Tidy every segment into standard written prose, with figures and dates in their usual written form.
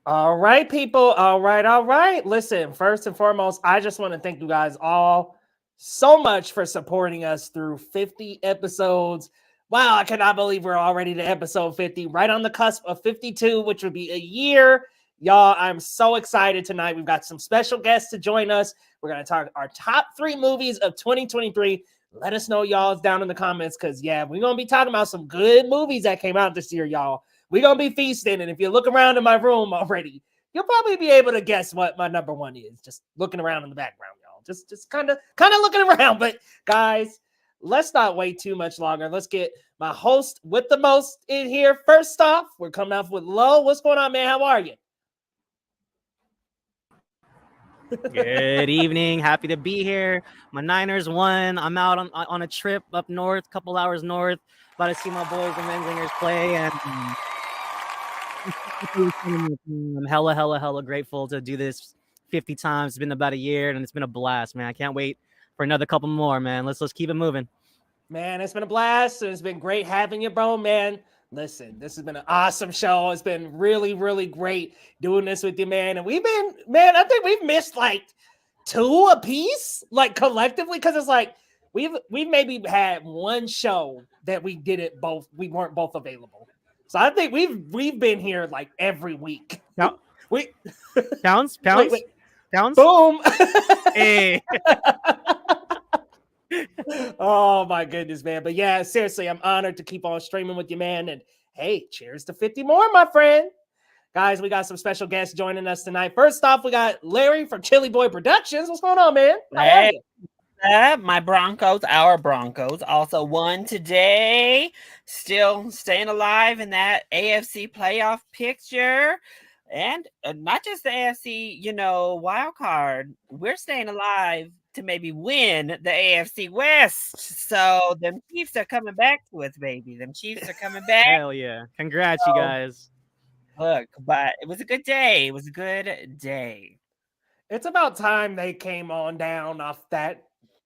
All right, people. All right, all right. Listen, first and foremost, I just want to thank you guys all so much for supporting us through 50 episodes. Wow, I cannot believe we're already to episode 50, right on the cusp of 52, which would be a year. Y'all, I'm so excited tonight. We've got some special guests to join us. We're going to talk our top 3 movies of 2023. Let us know, y'all, down in the comments, because, yeah, we're going to be talking about some good movies that came out this year, y'all. We're going to be feasting, and if you look around in my room already, you'll probably be able to guess what my number one is. Just looking around in the background, y'all. Just kind of looking around. But, guys, let's not wait too much longer. Let's get my host with the most in here. First off, we're coming off with Lo. What's going on, man? How are you? Good evening. Happy to be here. My Niners won. I'm out on a trip up north, couple hours north, about to see my boys, the Menzingers, play, and I'm hella grateful to do this 50 times. It's been about a year, and it's been a blast, man. I can't wait for another couple more, man. Let's keep it moving. Man, it's been a blast. It's been great having you, bro, man. Listen, this has been an awesome show. It's been really, really great doing this with you, man. And I think we've missed like 2 apiece, like collectively, because it's like we've maybe had one show that we did it both. We weren't both available. So I think we've been here like every week. Now, Wait. Pounds. Wait. Pounds. Boom. Hey. Oh my goodness, man. But yeah, seriously, I'm honored to keep on streaming with you, man. And hey, cheers to 50 more, my friend. Guys, we got some special guests joining us tonight. First off, we got Larry from Chillboy Productions. What's going on, man? How are you? My Broncos, our Broncos, also won today. Still staying alive in that AFC playoff picture. And not just the AFC, wild card. We're staying alive to maybe win the AFC West. So them Chiefs are coming back to us, baby. Them Chiefs are coming back. Hell yeah. Congrats, you guys. Look, but it was a good day. It was a good day. It's about time they came on down off that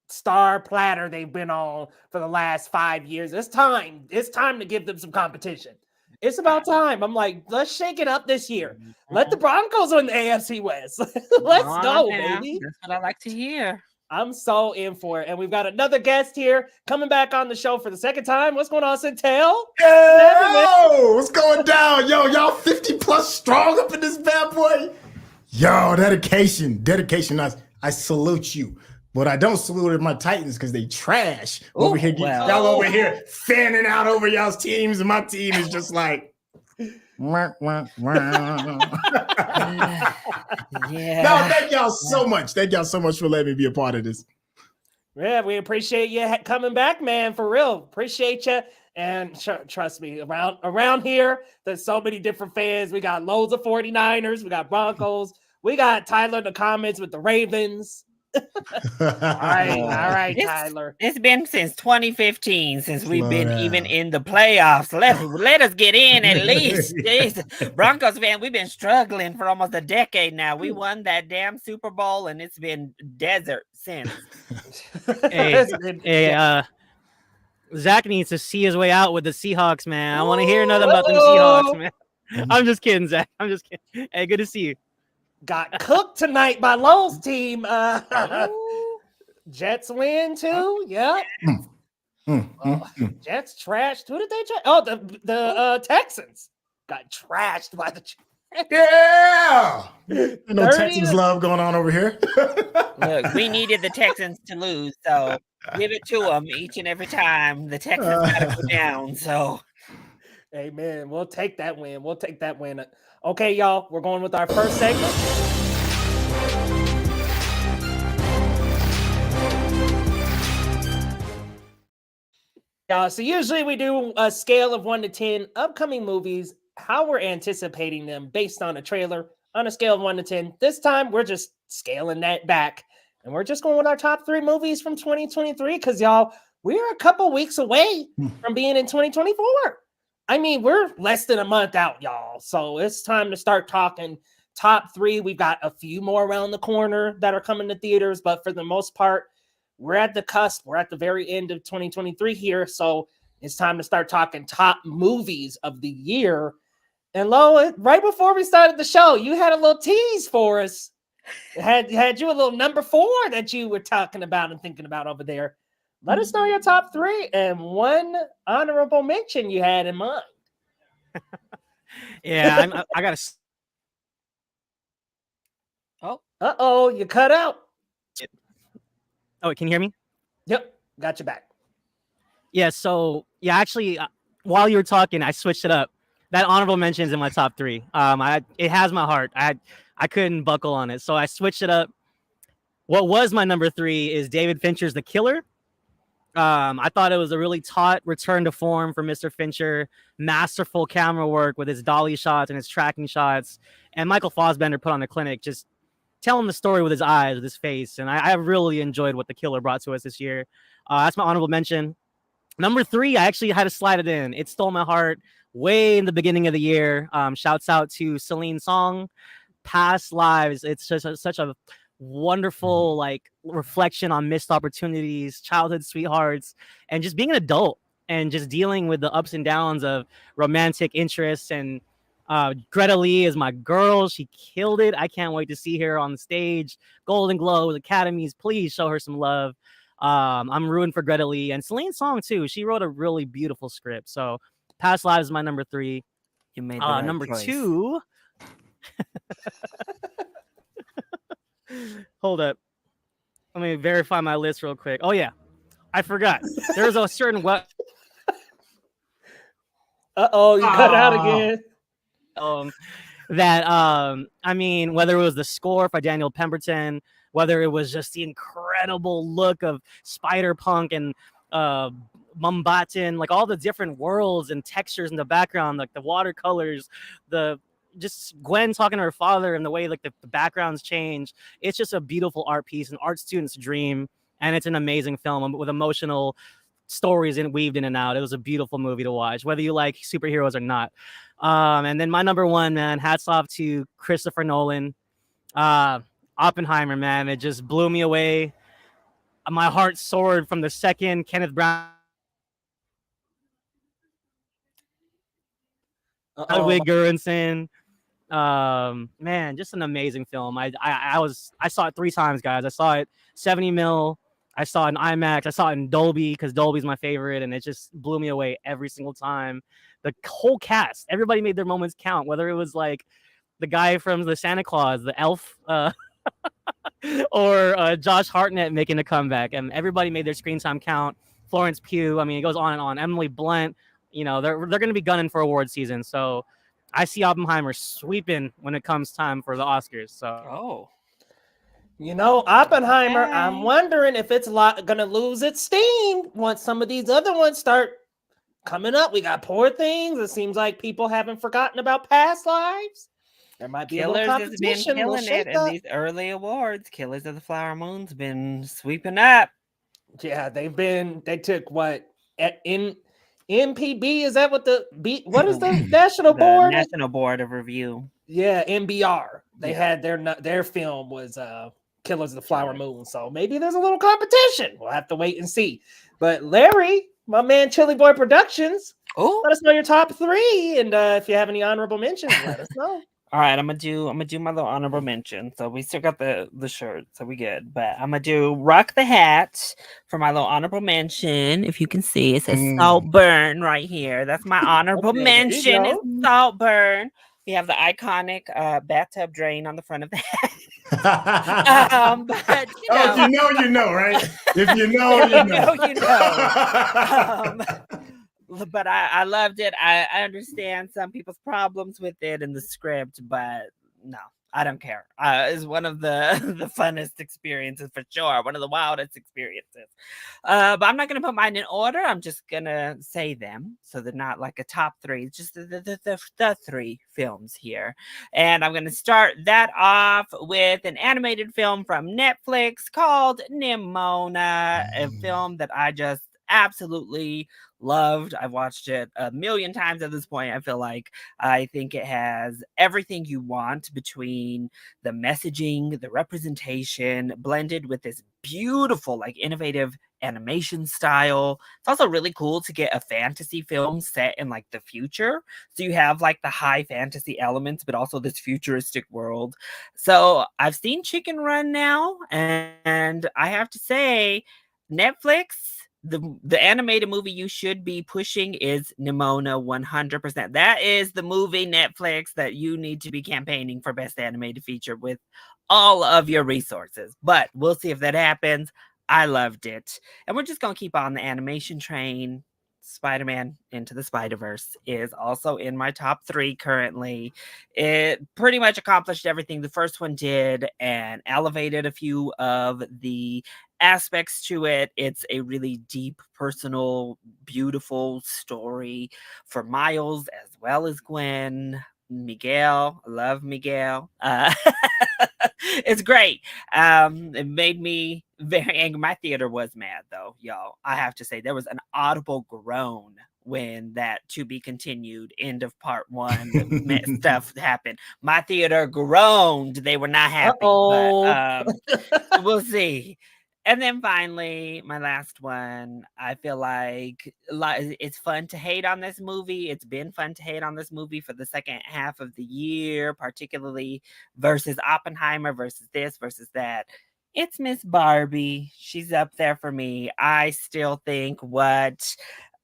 star platter they've been on for the last 5 years. It's time. It's time to give them some competition. It's about time. I'm like, let's shake it up this year. Let the Broncos win the AFC West. Let's go, baby. That's what I like to hear. I'm so in for it. And we've got another guest here coming back on the show for the second time. What's going on, Syntell? Yo, what's going down? Yo, y'all 50 plus strong up in this bad boy. Yo, dedication. I salute you. But I don't salute my Titans because they trash. Over here, y'all over here fanning out over y'all's teams, and my team is just like. Yeah. No, thank y'all so much. Thank y'all so much for letting me be a part of this. Yeah, we appreciate you coming back, man. For real, appreciate you. And trust me, around here, there's so many different fans. We got loads of 49ers. We got Broncos. We got Tyler in the comments with the Ravens. All right, Tyler. It's been since 2015 since we've been even in the playoffs. Let us get in at least. Jeez. Broncos fan, we've been struggling for almost a decade now. We won that damn Super Bowl, and it's been desert since. Zach needs to see his way out with the Seahawks, man. I want to hear nothing about them Seahawks, man. I'm just kidding, Zach. I'm just kidding. Hey, good to see you. Got cooked tonight by Lowe's team. Jets win too. Yeah. Jets trashed. Who did they trash? Oh, the Texans got trashed by the. Yeah. No Texans love going on over here. Look, we needed the Texans to lose, so give it to them each and every time. The Texans got to go down. So, amen. We'll take that win. Okay, y'all, we're going with our first segment. So usually we do a scale of 1 to 10 upcoming movies, how we're anticipating them based on a trailer on a scale of 1 to 10. This time we're just scaling that back, and we're just going with our top 3 movies from 2023 because, y'all, we're a couple weeks away from being in 2024. I mean, we're less than a month out, y'all. So it's time to start talking top 3. We've got a few more around the corner that are coming to theaters, but for the most part, we're at the cusp. We're at the very end of 2023 here. So it's time to start talking top movies of the year. And Lo, right before we started the show, you had a little tease for us. Had you a little number 4 that you were talking about and thinking about over there. Let us know your top 3 and 1 honorable mention you had in mind. Yeah, I got to. Oh, you cut out. Oh, can you hear me? Yep, got you back. Yeah, so, actually, while you were talking, I switched it up. That honorable mention is in my top 3. It has my heart. I couldn't buckle on it, so I switched it up. What was my number 3 is David Fincher's The Killer. I thought it was a really taut return to form for Mr. Fincher. Masterful camera work with his dolly shots and his tracking shots. And Michael Fassbender put on the clinic, just telling the story with his eyes, with his face. And I really enjoyed what The Killer brought to us this year. That's my honorable mention. Number 3, I actually had to slide it in. It stole my heart way in the beginning of the year. Shouts out to Celine Song, Past Lives. It's just such a wonderful reflection on missed opportunities, childhood sweethearts, and just being an adult and just dealing with the ups and downs of romantic interests. And Greta Lee is my girl. She killed it. I can't wait to see her on the stage. Golden Globes, Academies, please show her some love. I'm rooting for Greta Lee and Celine Song too. She wrote a really beautiful script. So Past Lives is my number 3. You made the right number choice. 2. Hold up. Let me verify my list real quick. Oh yeah, I forgot. There's a certain Uh-oh, you cut out Ah. again. That I mean, whether it was the score by Daniel Pemberton, whether it was just the incredible look of Spider-Punk and Mumbatin, like all the different worlds and textures in the background, like the watercolors, the just Gwen talking to her father and the way like the backgrounds change. It's just a beautiful art piece, an art student's dream, and it's an amazing film with emotional stories and weaved in and out. It was a beautiful movie to watch, whether you like superheroes or not. And then my number one, man, hats off to Christopher Nolan. Oppenheimer, man, it just blew me away. My heart soared from the second Kenneth Branagh, Ludwig Göransson. Man, just an amazing film. I saw it 3 times, guys. I saw it 70 mil. I saw it in IMAX. I saw it in Dolby because Dolby's my favorite, and it just blew me away every single time. The whole cast, everybody made their moments count. Whether it was like the guy from the Santa Claus, the elf, or Josh Hartnett making a comeback, and everybody made their screen time count. Florence Pugh, I mean, it goes on and on. Emily Blunt, you know, they're going to be gunning for award season. So I see Oppenheimer sweeping when it comes time for the Oscars. So, you know, Oppenheimer, Okay. I'm wondering if it's gonna lose its steam once some of these other ones start coming up. We got Poor Things. It seems like people haven't forgotten about Past Lives. There might be a Killers little has been competition. killing it in these early awards. Killers of the Flower Moon's been sweeping up. Yeah, they took what in MPB, is that what what is the national The board? National Board of Review. Yeah, NBR. They Yeah. had their film was Killers of the Flower Moon. So maybe there's a little competition. We'll have to wait and see. But Larry, my man Chillboy Productions, Oh, let us know your top 3, and if you have any honorable mentions, let us know. all right. I'm gonna do my little honorable mention. So we still got the shirt, so we good. But I'm gonna do Rock the Hat for my little honorable mention. If you can see, it says Saltburn right here. That's my honorable Okay, there you mention. Is go. Saltburn. We have the iconic bathtub drain on the front of the hat. But you know, Oh, if you know, you know, right? If you know, If you you know. know, you know. But I loved it. I understand some people's problems with it in the script, but no, I don't care. It's one of the the funnest experiences for sure. One of the wildest experiences. But I'm not gonna put mine in order. I'm just gonna say them, so they're not like a top 3. It's just the 3 films here, and I'm gonna start that off with an animated film from Netflix called Nimona, a film that I just absolutely loved. I've watched it a million times at this point. I feel like I think it has everything you want between the messaging, the representation, blended with this beautiful, like innovative animation style. It's also really cool to get a fantasy film set in like the future. So you have like the high fantasy elements, but also this futuristic world. So I've seen Chicken Run now, and I have to say, Netflix, the animated movie you should be pushing is Nimona 100%. That is the movie, Netflix, that you need to be campaigning for best animated feature with all of your resources. But we'll see if that happens. I loved it. And we're just going to keep on the animation train. Spider-Man Into the Spider-Verse is also in my top 3 currently. It pretty much accomplished everything the first one did and elevated a few of the aspects to it. It's a really deep, personal, beautiful story for Miles as well as Gwen. Miguel, I love Miguel. It's great. It made me very angry. My theater was mad though, y'all. I have to say there was an audible groan when that to be continued end of part 1 stuff happened. My theater groaned. They were not happy. But we'll see. And then finally, my last one, I feel like it's fun to hate on this movie. It's been fun to hate on this movie for the second half of the year, particularly versus Oppenheimer, versus this, versus that. It's Miss Barbie. She's up there for me. I still think what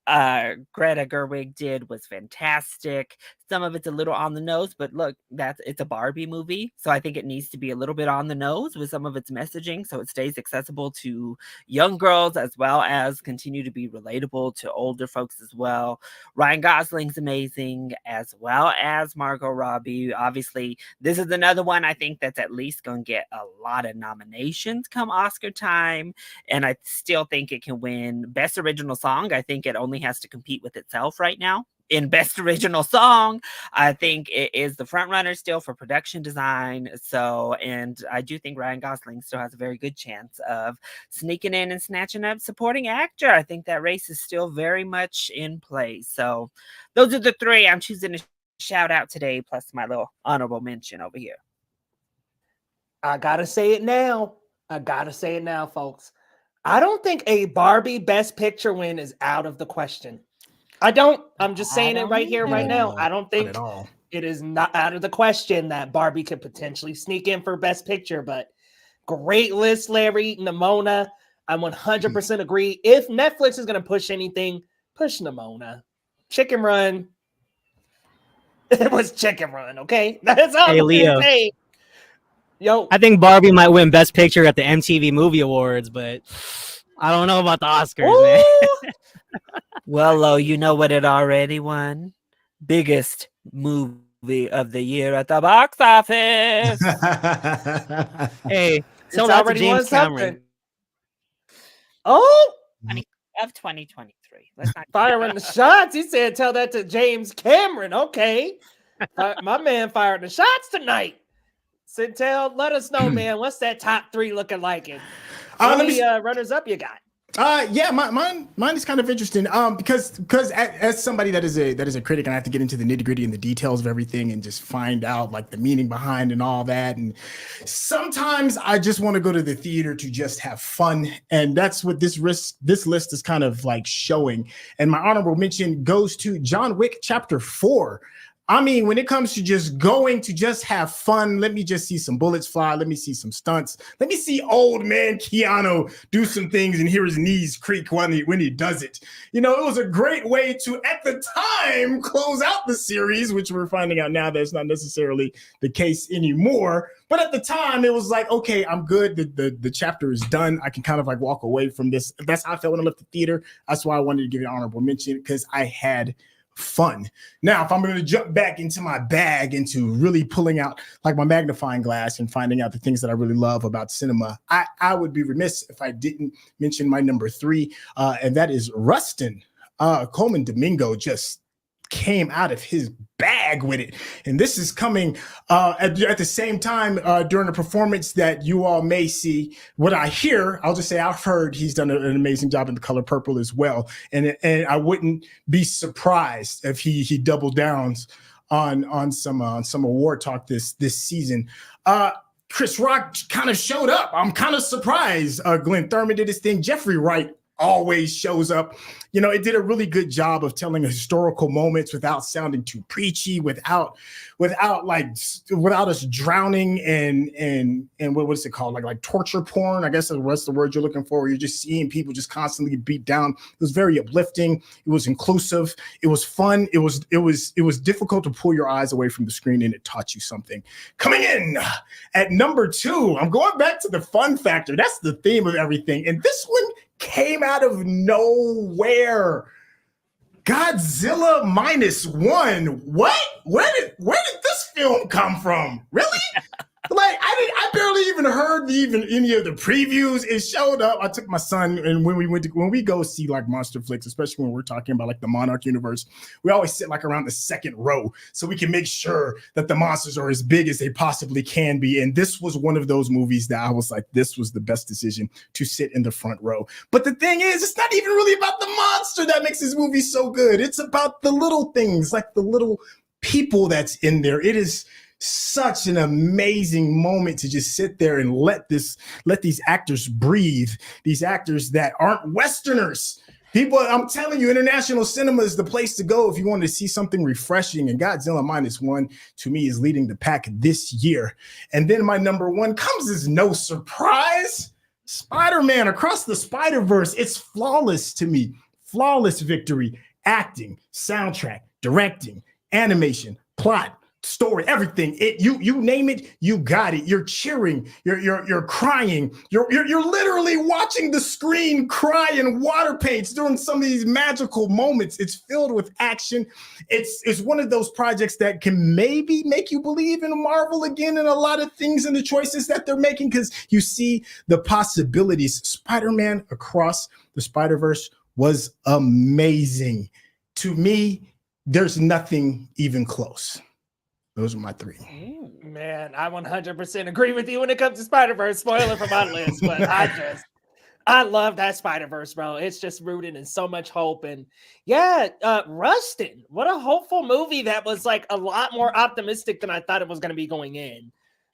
Greta Gerwig did was fantastic. Some of it's a little on the nose, but look, it's a Barbie movie. So I think it needs to be a little bit on the nose with some of its messaging so it stays accessible to young girls as well as continue to be relatable to older folks as well. Ryan Gosling's amazing, as well as Margot Robbie. Obviously, this is another one I think that's at least going to get a lot of nominations come Oscar time. And I still think it can win Best Original Song. I think it only has to compete with itself right now. In Best Original Song, I think it is the front runner still for production design. So, and I do think Ryan Gosling still has a very good chance of sneaking in and snatching up supporting actor. I think that race is still very much in play. So those are the three I'm choosing to shout out today, plus my little honorable mention over here. I gotta say it now, folks. I don't think a Barbie Best Picture win is out of the question. I don't. I'm just saying it right here, right now. I don't think it is not out of the question that Barbie could potentially sneak in for Best Picture, but great list, Larry. Nimona, I 100% agree. If Netflix is going to push anything, push Nimona. Chicken Run. It was Chicken Run, okay? That's all I'm Leo. saying. Yo, I think Barbie might win Best Picture at the MTV Movie Awards, but I don't know about the Oscars, man. Well, Lo, you know what it already won? Biggest movie of the year at the box office. Hey, it's tell that to already James won something. Cameron. Oh, of 2023. Let's not firing the shots. He said, tell that to James Cameron. Okay. My man fired the shots tonight. Syntell, let us know, man. What's that top three looking like? And how many runners up you got? Yeah, mine is kind of interesting. Because as somebody that is a critic, and I have to get into the nitty gritty and the details of everything and just find out like the meaning behind and all that. And sometimes I just want to go to the theater to just have fun, and that's what this list is kind of like showing. And my honorable mention goes to John Wick Chapter 4. I mean, when it comes to just going to just have fun, let me just see some bullets fly. Let me see some stunts. Let me see old man Keanu do some things and hear his knees creak when he does it. You know, it was a great way to, at the time, close out the series, which we're finding out now that's not necessarily the case anymore. But at the time, it was like, okay, I'm good. The chapter is done. I can kind of like walk away from this. That's how I felt when I left the theater. That's why I wanted to give it an honorable mention, because I had fun. Now, if I'm going to jump back into my bag, into really pulling out like my magnifying glass and finding out the things that I really love about cinema, I would be remiss if I didn't mention my number 3, and that is Rustin. Coleman Domingo just came out of his bag with it, and this is coming at the same time during a performance that you all may see. What I hear, I'll just say I've heard he's done an amazing job in The Color Purple as well, and I wouldn't be surprised if he double downs on some award talk this season. Chris Rock kind of showed up. I'm kind of surprised. Glenn Thurman did his thing. Jeffrey Wright always shows up. You know, it did a really good job of telling historical moments without sounding too preachy, without us drowning in what's it called? Like torture porn, I guess that's the word you're looking for. You're just seeing people just constantly beat down. It was very uplifting. It was inclusive. It was fun. It was difficult to pull your eyes away from the screen, and it taught you something. Coming in at number 2, I'm going back to the fun factor. That's the theme of everything. And this one came out of nowhere. Godzilla -1. What? Where did this film come from? Really? Like I barely even heard any of the previews. It showed up. I took my son, and when we go see like monster flicks, especially when we're talking about like the Monarch universe, we always sit like around the second row so we can make sure that the monsters are as big as they possibly can be. And this was one of those movies that I was like, this was the best decision to sit in the front row. But the thing is, it's not even really about the monster that makes this movie so good. It's about the little things, like the little people that's in there. It is such an amazing moment to just sit there and let these actors breathe. These actors that aren't Westerners. People, I'm telling you, international cinema is the place to go if you want to see something refreshing. And Godzilla -1 to me is leading the pack this year. And then my number 1 comes as no surprise. Spider-Man Across the Spider-Verse. It's flawless to me. Flawless victory. Acting, soundtrack, directing, animation, plot, story, everything. You name it, you got it. You're cheering, you're crying, you're literally watching the screen cry in water paints during some of these magical moments. It's filled with action. It's one of those projects that can maybe make you believe in Marvel again and a lot of things and the choices that they're making, because you see the possibilities. Spider-Man Across the Spider-Verse was amazing. To me, there's nothing even close. Those are my three. Man, I 100% agree with you when it comes to Spider-Verse. Spoiler for my list, but I love that Spider-Verse, bro. It's just rooted in so much hope. And yeah, Rustin, what a hopeful movie that was like a lot more optimistic than I thought it was going to be going in.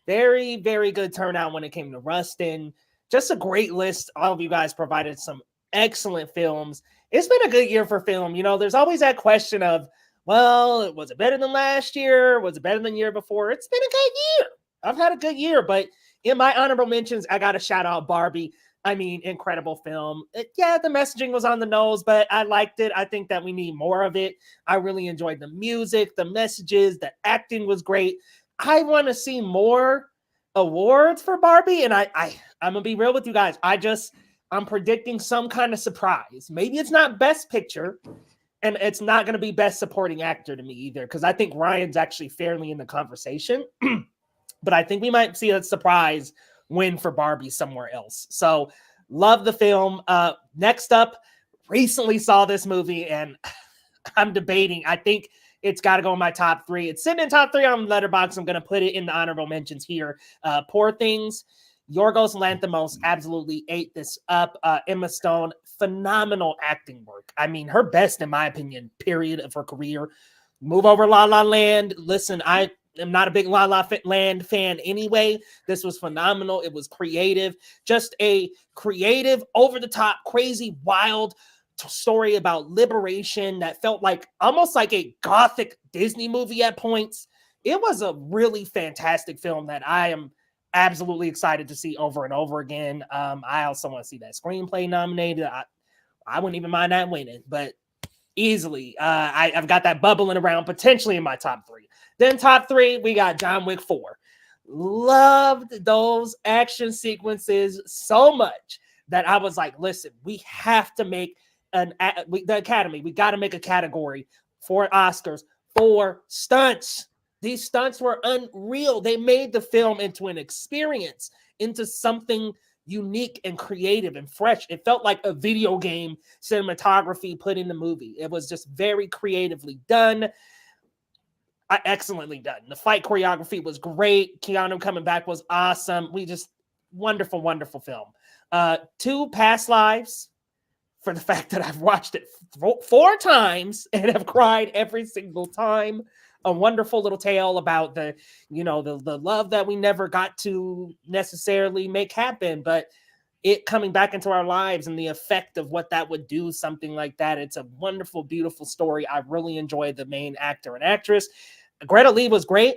Very, very good turnout when it came to Rustin. Just a great list. All of you guys provided some excellent films. It's been a good year for film. You know, there's always that question of, well, was it better than last year? Was it better than the year before? It's been a good year. I've had a good year, but in my honorable mentions, I got to shout out Barbie. I mean, incredible film. Yeah, the messaging was on the nose, but I liked it. I think that we need more of it. I really enjoyed the music, the messages, the acting was great. I want to see more awards for Barbie, and I'm going to be real with you guys. I'm predicting some kind of surprise. Maybe it's not Best Picture, and it's not going to be Best Supporting Actor to me either, because I think Ryan's actually fairly in the conversation. But I think we might see a surprise win for Barbie somewhere else. So love the film. Next up, recently saw this movie, and I'm debating. I think it's got to go in my top three. It's sitting in top three on Letterboxd. I'm going to put it in the honorable mentions here. Poor Things. Yorgos Lanthimos absolutely ate this up. Emma Stone, phenomenal acting work. I mean, her best, in my opinion, period of her career. Move over La La Land. Listen, I am not a big La La Land fan anyway. This was phenomenal. It was creative. Just a creative, over-the-top, crazy, wild story about liberation that felt like almost like a gothic Disney movie at points. It was a really fantastic film that I am absolutely excited to see over and over again. I also want to see that screenplay nominated. I wouldn't even mind that winning, but easily. I've got that bubbling around potentially in my top three. Then top three, we got John Wick 4. Loved those action sequences so much that I was like, listen, we have to make the Academy, we got to make a category for Oscars for stunts. These stunts were unreal. They made the film into an experience, into something unique and creative and fresh. It felt like a video game cinematography put in the movie. It was just very creatively done. Excellently done. The fight choreography was great. Keanu coming back was awesome. Wonderful, wonderful film. 2 Past Lives, for the fact that I've watched it 4 times and have cried every single time. A wonderful little tale about the love that we never got to necessarily make happen, but it coming back into our lives and the effect of what that would do, something like that. It's a wonderful, beautiful story. I really enjoyed the main actor and actress. Greta Lee was great.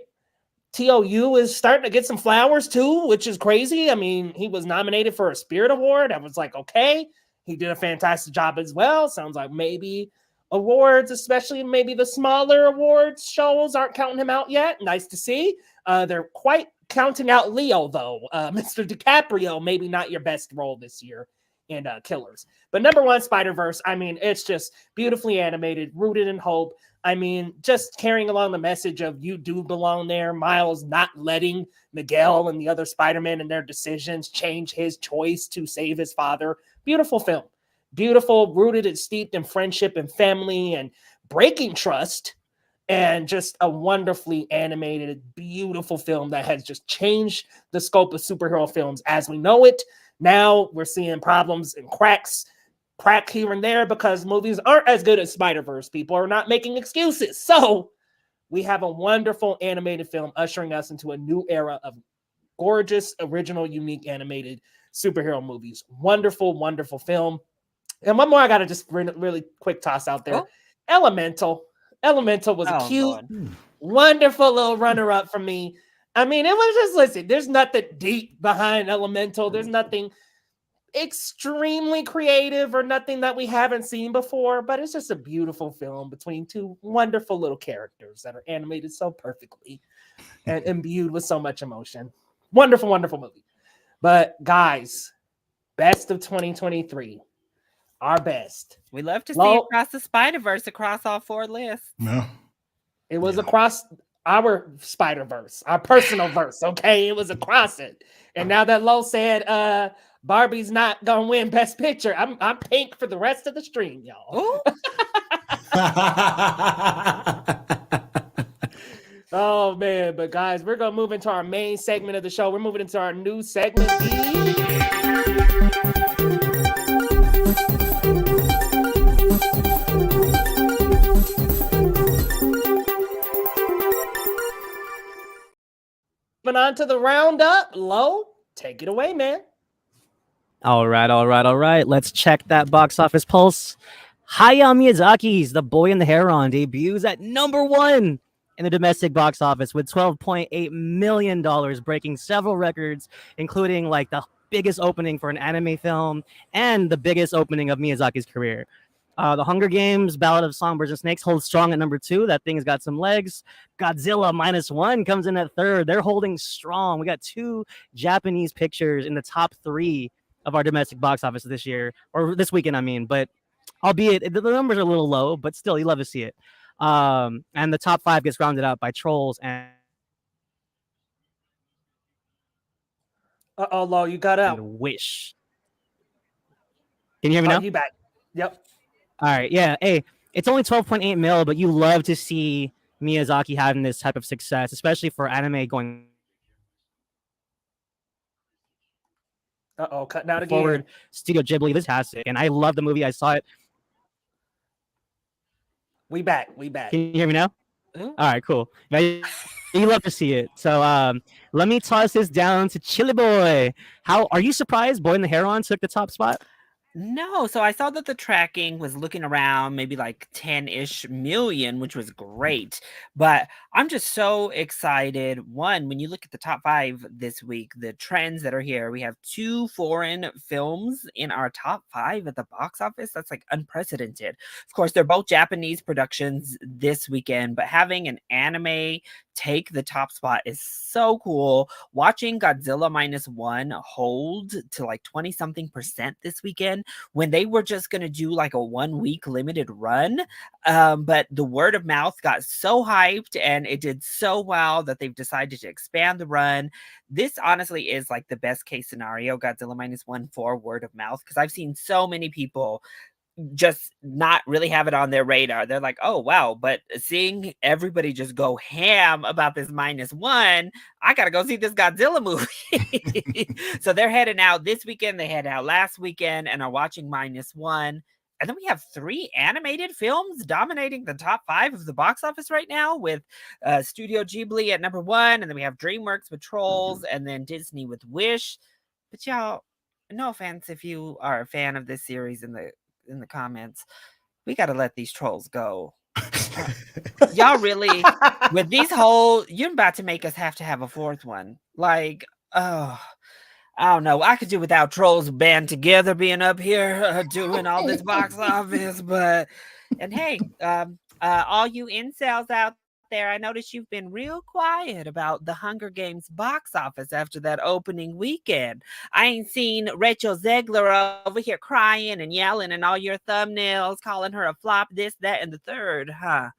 TOU is starting to get some flowers too, which is crazy. I mean, he was nominated for a Spirit Award. I was like, okay, he did a fantastic job as well. Sounds like maybe awards, especially maybe the smaller awards shows, aren't counting him out yet. Nice to see. They're quite counting out Leo, though. Mr. DiCaprio, maybe not your best role this year in Killers. But number 1, Spider-Verse. I mean, it's just beautifully animated, rooted in hope. I mean, just carrying along the message of you do belong there. Miles not letting Miguel and the other Spider-Man and their decisions change his choice to save his father. Beautiful film. Beautiful, rooted and steeped in friendship and family and breaking trust, and just a wonderfully animated, beautiful film that has just changed the scope of superhero films as we know it. Now we're seeing problems and crack here and there because movies aren't as good as Spider-Verse. People are not making excuses. So we have a wonderful animated film ushering us into a new era of gorgeous, original, unique animated superhero movies. Wonderful, wonderful film. And one more I got to just really quick toss out there. Oh. Elemental was a cute, wonderful little runner-up for me. I mean, it was just, listen, there's nothing deep behind Elemental. There's nothing. extremely creative or nothing that we haven't seen before, but it's just a beautiful film between two wonderful little characters that are animated so perfectly and imbued with so much emotion. Wonderful, wonderful movie. But guys, best of 2023. Our best. We love to see Across the Spider-Verse across all 4 lists. No. It was across our Spider-Verse, our personal verse, okay? It was across it. And now that Lo said Barbie's not gonna win Best Picture, I'm pink for the rest of the stream, y'all. Oh man, but guys, we're gonna move into our main segment of the show. We're moving into our new segment. Moving on to the roundup. Lo, take it away, man. All right. Let's check that box office pulse. Hayao Miyazaki's The Boy and the Heron debuts at #1 in the domestic box office with $12.8 million, breaking several records, including like the biggest opening for an anime film and the biggest opening of Miyazaki's career. The Hunger Games, Ballad of Songbirds and Snakes holds strong at #2. That thing's got some legs. Godzilla -1 comes in at 3rd. They're holding strong. We got 2 Japanese pictures in the top 3 of our domestic box office this year, or this weekend, I mean. But albeit the numbers are a little low, but still, you love to see it. And the top 5 gets rounded out by Trolls and Lo, you got out. Wish. Can you hear me now? You back? Yep. All right, yeah. Hey, it's only 12.8 mil, but you love to see Miyazaki having this type of success, especially for anime going cutting out again. forward. Studio Ghibli, this has it, and I love the movie. I saw it. We back. Can you hear me now? All right, cool. You love to see it. So let me toss this down to Chillboy. How are you surprised Boy and the Heron took the top spot? No, so I saw that the tracking was looking around maybe like 10-ish million, which was great. But I'm just so excited. One, when you look at the top 5 this week, the trends that are here, we have 2 foreign films in our top 5 at the box office. That's like unprecedented. Of course, they're both Japanese productions this weekend, but having an anime take the top spot is so cool. Watching Godzilla -1 hold to like 20-something% this weekend when they were just going to do like a 1-week limited run. But the word of mouth got so hyped and it did so well that they've decided to expand the run. This honestly is like the best case scenario, Godzilla -1 for word of mouth, because I've seen so many people just not really have it on their radar. They're like, oh wow, but seeing everybody just go ham about this -1, I gotta go see this Godzilla movie. So they're heading out this weekend. They head out last weekend and are watching -1. And then we have 3 animated films dominating the top 5 of the box office right now, with Studio Ghibli at #1, and then we have DreamWorks with Trolls, and then Disney with Wish. But y'all, no offense if you are a fan of this series in the comments, we got to let these trolls go. Y'all really, with these whole, you're about to make us have to have a 4th one. Like, oh, I don't know. I could do without trolls band together being up here doing all this box office. But, and hey, all you incels out there, I noticed you've been real quiet about the Hunger Games box office after that opening weekend. I ain't seen Rachel Zegler over here crying and yelling in all your thumbnails, calling her a flop, this, that, and the third, huh?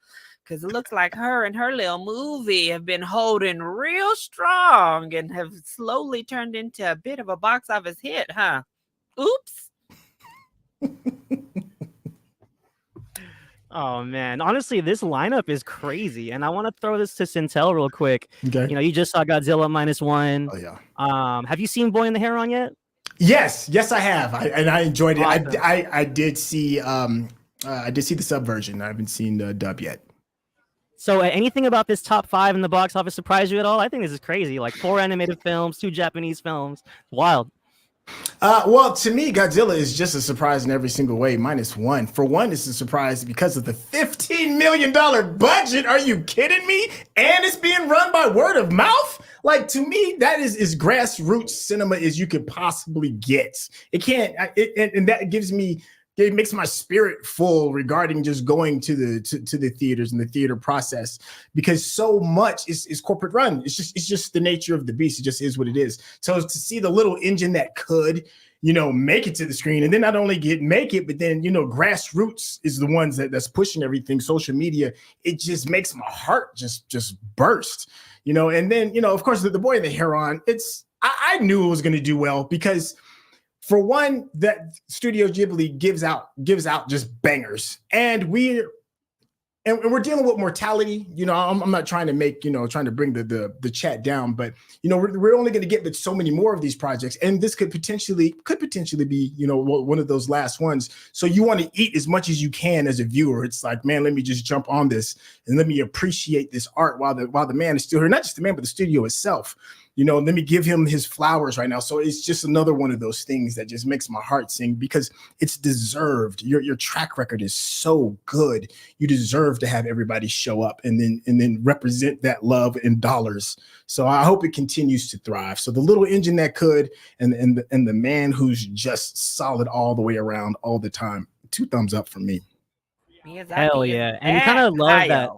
Because it looks like her and her little movie have been holding real strong and have slowly turned into a bit of a box office hit, huh? Oops. Oh man, honestly, this lineup is crazy, and I want to throw this to Syntell real quick. Okay. You know, you just saw Godzilla -1. Oh yeah. Have you seen Boy and the Heron yet? Yes, I have. I enjoyed it. Awesome. I did see the sub version. I haven't seen the dub yet. So anything about this top 5 in the box office surprise you at all? I think this is crazy. Like 4 animated films, 2 Japanese films. Wild. Well, to me, Godzilla is just a surprise in every single way. -1. For one, it's a surprise because of the $15 million budget. Are you kidding me? And it's being run by word of mouth? like to me, that is as grassroots cinema as you could possibly get. It can't, and that gives me, it makes my spirit full regarding just going to the theaters and the theater process, because so much is corporate run. It's just the nature of the beast. It just is what it is. So to see the little engine that could, make it to the screen, and then not only make it, but then grassroots is the ones that's pushing everything. Social media, it just makes my heart just burst. And then of course the Boy and the Heron. I knew it was going to do well because, for one, that Studio Ghibli gives out just bangers, and we're dealing with mortality. I'm not trying to make trying to bring the chat down, but we're only going to get but so many more of these projects, and this could potentially be one of those last ones. So you want to eat as much as you can as a viewer. It's like, man, let me just jump on this and let me appreciate this art while the man is still here. Not just the man, but the studio itself. Let me give him his flowers right now. So it's just another one of those things that just makes my heart sing, because it's deserved. Your track record is so good. You deserve to have everybody show up and then represent that love in dollars. So I hope it continues to thrive. So the little engine that could, and the man who's just solid all the way around all the time. 2 thumbs up from me. Hell yeah. And you kind of love that.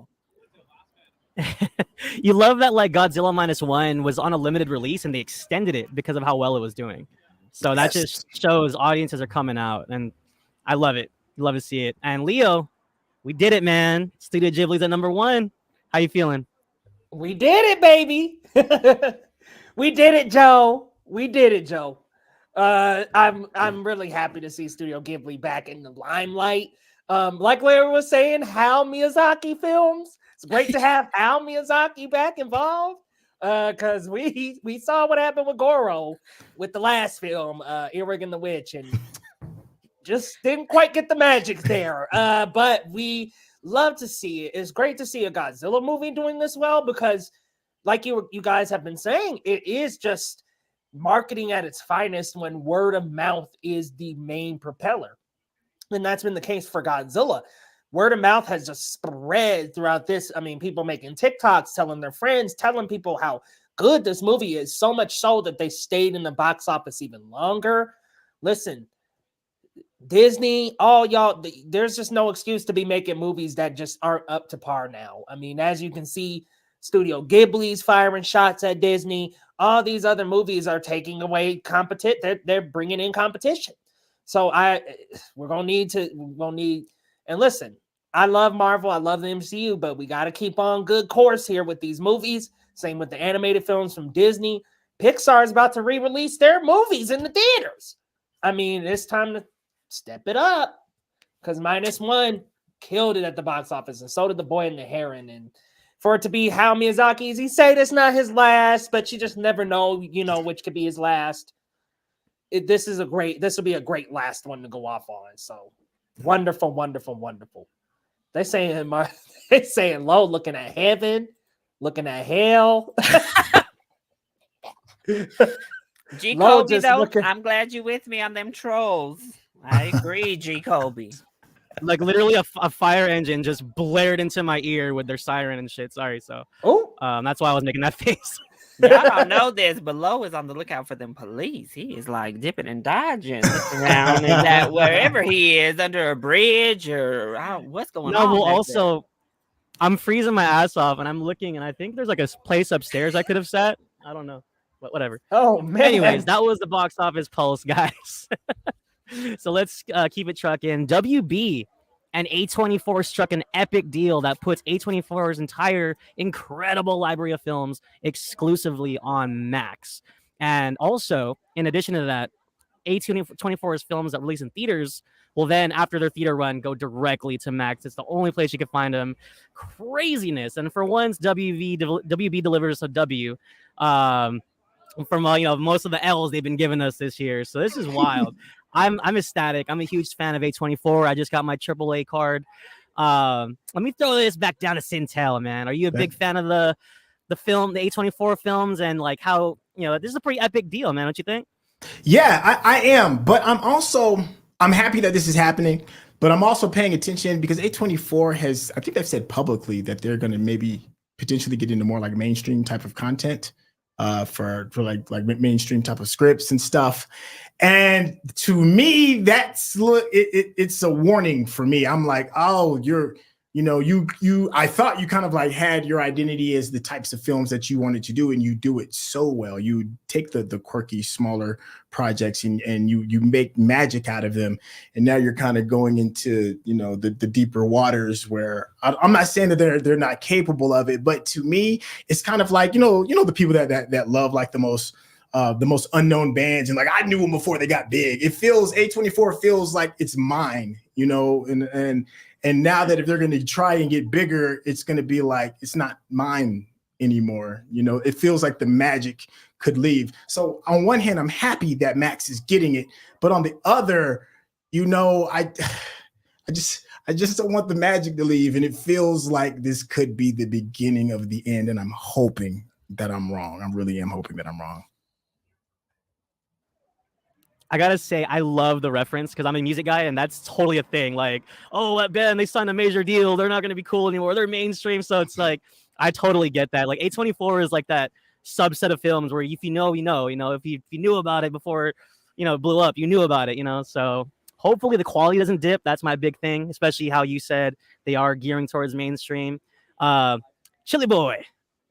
You love that, like, Godzilla -1 was on a limited release and they extended it because of how well it was doing. So that just shows audiences are coming out, and I love it. Love to see it. And Leo, we did it, man. Studio Ghibli's at #1. How you feeling? We did it, baby. We did it, Joe. We did it, Joe. I'm really happy to see Studio Ghibli back in the limelight. Like Larry was saying, Hayao Miyazaki films. It's great to have Hayao Miyazaki back involved, because we saw what happened with Goro with the last film, Earwig and the Witch, and just didn't quite get the magic there. But we love to see it. It's great to see a Godzilla movie doing this well, because, like you guys have been saying, it is just marketing at its finest when word of mouth is the main propeller. And that's been the case for Godzilla. Word of mouth has just spread throughout this. I mean, people making TikToks, telling their friends, telling people how good this movie is, so much so that they stayed in the box office even longer. Listen, Disney, all y'all, there's just no excuse to be making movies that just aren't up to par now. I mean, as you can see, Studio Ghibli's firing shots at Disney. All these other movies are taking away they're bringing in competition. So we're gonna need, and listen, I love Marvel, I love the MCU, but we got to keep on good course here with these movies. Same with the animated films from Disney. Pixar is about to re-release their movies in the theaters. I mean, it's time to step it up, because -1 killed it at the box office, and so did The Boy and the Heron. And for it to be Hayao Miyazaki's, he said it's not his last, but you just never know, which could be his last. This will be a great last one to go off on. So wonderful, wonderful, wonderful. They saying low, looking at heaven, looking at hell. G. Kobe, though, I'm glad you with me on them trolls. I agree, G. Kobe. Like, literally a fire engine just blared into my ear with their siren and shit. Sorry, so that's why I was making that face. Y'all don't know this, but Lo is on the lookout for them police. He is like dipping and dodging around in that wherever he is, under a bridge or what's going on. No, well, also, I'm freezing my ass off, and I'm looking, and I think there's like a place upstairs I could have sat. I don't know, but whatever. Oh man. Anyways, that was the box office pulse, guys. So let's keep it trucking. WB and A24 struck an epic deal that puts A24's entire incredible library of films exclusively on Max. And also, in addition to that, A24's films that release in theaters will then, after their theater run, go directly to Max. It's the only place you can find them. Craziness. And for once, WB delivers a W from most of the L's they've been giving us this year. So this is wild. I'm ecstatic. I'm a huge fan of A24. I just got my AAA card. Let me throw this back down to Syntell, man. Are you a big fan of the film, the A24 films, and like how, this is a pretty epic deal, man, don't you think? Yeah, I am. But I'm happy that this is happening, but I'm also paying attention because A24 I think they've said publicly that they're going to maybe potentially get into more like mainstream type of content. for like mainstream type of scripts and stuff. And to me, it's a warning for me. I'm like, oh, I thought you kind of like had your identity as the types of films that you wanted to do, and you do it so well. You take the quirky, smaller projects and you make magic out of them. And now you're kind of going into, the deeper waters where I'm not saying that they're not capable of it, but to me, it's kind of like, the people that love like the most unknown bands, and like I knew them before they got big. A24 feels like it's mine, and now that if they're going to try and get bigger, it's going to be like it's not mine anymore. It feels like the magic could leave. So on one hand, I'm happy that Max is getting it, but on the other, I just don't want the magic to leave, and it feels like this could be the beginning of the end. And I'm hoping that I'm wrong. I really am hoping that I'm wrong. I gotta say, I love the reference because I'm a music guy, and that's totally a thing. Like, oh, that band, they signed a major deal. They're not gonna be cool anymore. They're mainstream. So it's like, I totally get that. Like, A24 is like that subset of films where if you know, you know. If you knew about it before, it blew up, you knew about it. So hopefully the quality doesn't dip. That's my big thing, especially how you said they are gearing towards mainstream. Chillboy,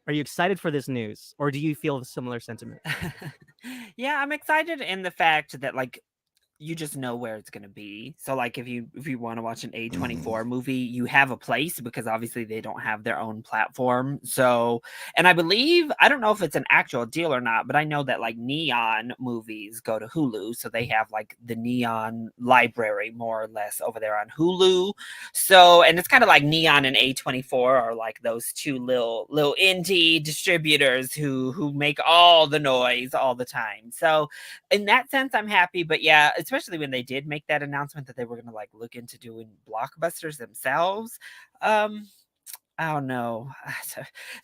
are you excited for this news, or do you feel a similar sentiment? Yeah, I'm excited in the fact that like you just know where it's going to be. So like if you want to watch an A24 movie, you have a place because obviously they don't have their own platform. So, and I believe, I don't know if it's an actual deal or not, but I know that like Neon movies go to Hulu. So they have like the Neon library more or less over there on Hulu. So, and it's kind of like Neon and A24 are like those two little indie distributors who make all the noise all the time. So in that sense, I'm happy, but yeah, especially when they did make that announcement that they were going to like look into doing blockbusters themselves. I don't know,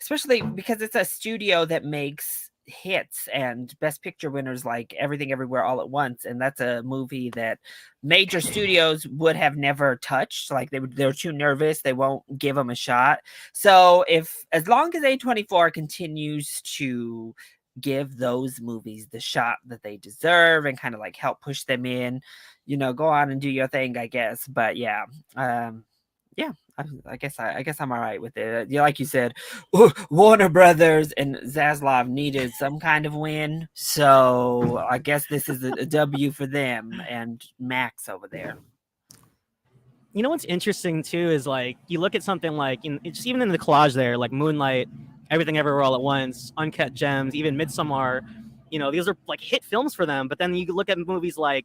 especially because it's a studio that makes hits and best picture winners like Everything Everywhere All at Once, and that's a movie that major studios would have never touched. Like they're too nervous, they won't give them a shot. So as long as A24 continues to give those movies the shot that they deserve and kind of like help push them in, go on and do your thing, I guess. But yeah, I guess I'm all right with it. Yeah, like you said, Warner Brothers and Zaslav needed some kind of win, so I guess this is a W for them and Max over there. What's interesting too is like you look at something like just even in the collage there, like Moonlight, Everything Everywhere All at Once, Uncut Gems, even Midsommar. These are like hit films for them. But then you look at movies like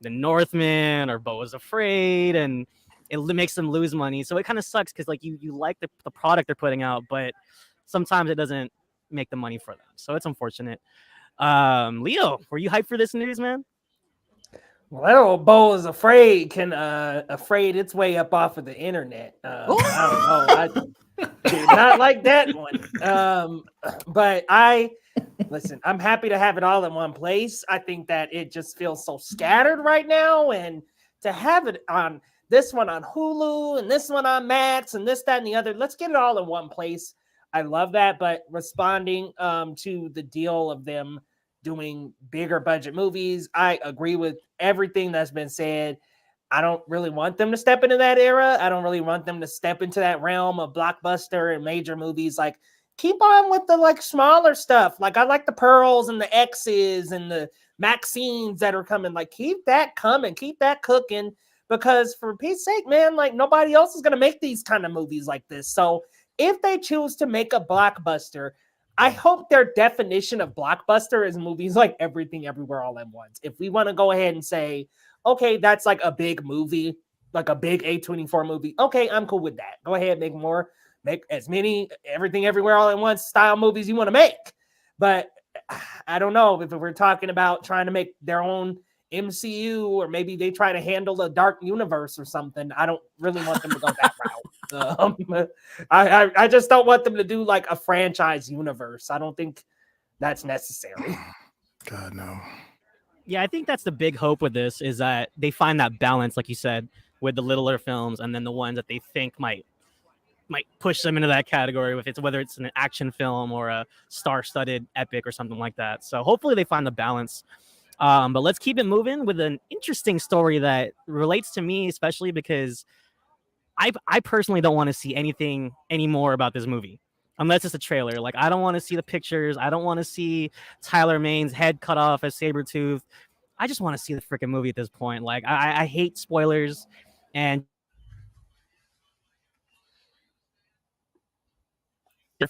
The Northman or Beau is Afraid, and it makes them lose money. So it kind of sucks because like you like the product they're putting out, but sometimes it doesn't make the money for them. So it's unfortunate. Leo, were you hyped for this news, man? Well, Beau is Afraid can afraid its way up off of the internet. I don't know. I did not like that one. But listen, I'm happy to have it all in one place. I think that it just feels so scattered right now, and to have it on this one on Hulu and this one on Max and this, that, and the other, let's get it all in one place. I love that. But responding to the deal of them doing bigger budget movies, I agree with everything that's been said. I don't really want them to step into that era. I don't really want them to step into that realm of blockbuster and major movies. Like, keep on with the like smaller stuff. Like, I like the Pearls and the X's and the Maxines that are coming. Like, keep that coming, keep that cooking, because for Pete's sake, man, like nobody else is going to make these kind of movies like this. So if they choose to make a blockbuster, I hope their definition of blockbuster is movies like Everything Everywhere All at Once. If we want to go ahead and say, okay, that's like a big movie, like a big A24 movie, okay, I'm cool with that. Go ahead, make as many Everything Everywhere All at Once style movies you want to make. But I don't know if we're talking about trying to make their own MCU, or maybe they try to handle a dark universe or something. I don't really want them to go that route. I just don't want them to do like a franchise universe. I don't think that's necessary. God, no. Yeah, I think that's the big hope with this, is that they find that balance, like you said, with the littler films and then the ones that they think might might push them into that category if it's whether it's an action film or a star-studded epic or something like that. So hopefully they find the balance. But let's keep it moving with an interesting story that relates to me, especially because I personally don't want to see anything anymore about this movie unless it's a trailer. Like, I don't want to see the pictures. I don't want to see Tyler Maine's head cut off as Sabretooth. I just want to see the freaking movie at this point. Like, I hate spoilers, and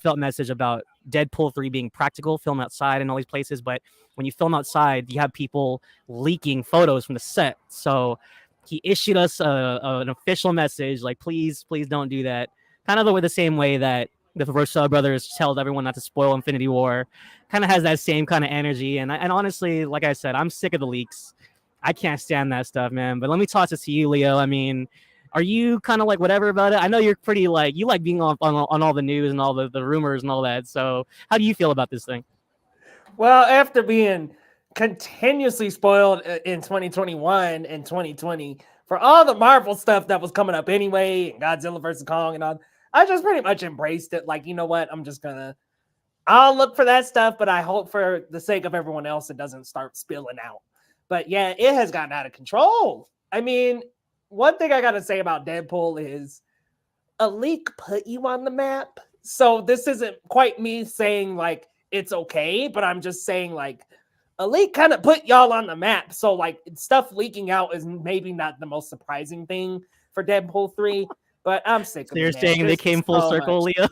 felt message about Deadpool 3 being practical, film outside and all these places, but when you film outside, you have people leaking photos from the set. So he issued us an official message, like, please don't do that. Kind of the same way that the Russo brothers told everyone not to spoil Infinity War. Kind of has that same kind of energy. And honestly, like I said, I'm sick of the leaks. I can't stand that stuff, man. But let me toss it to you, Leo. I mean, are you kind of like whatever about it? I know you're pretty like, you like being on all the news and all the rumors and all that. So how do you feel about this thing? Well, after being continuously spoiled in 2021 and 2020 for all the Marvel stuff that was coming up anyway, Godzilla versus Kong and all, I just pretty much embraced it. Like, you know what? I'll look for that stuff, but I hope for the sake of everyone else, it doesn't start spilling out. But yeah, it has gotten out of control. I mean, one thing I got to say about Deadpool is a leak put you on the map. So this isn't quite me saying like it's okay, but I'm just saying like a leak kind of put y'all on the map. So like stuff leaking out is maybe not the most surprising thing for Deadpool 3, but I'm sick of it. You're saying they came full circle, Leo?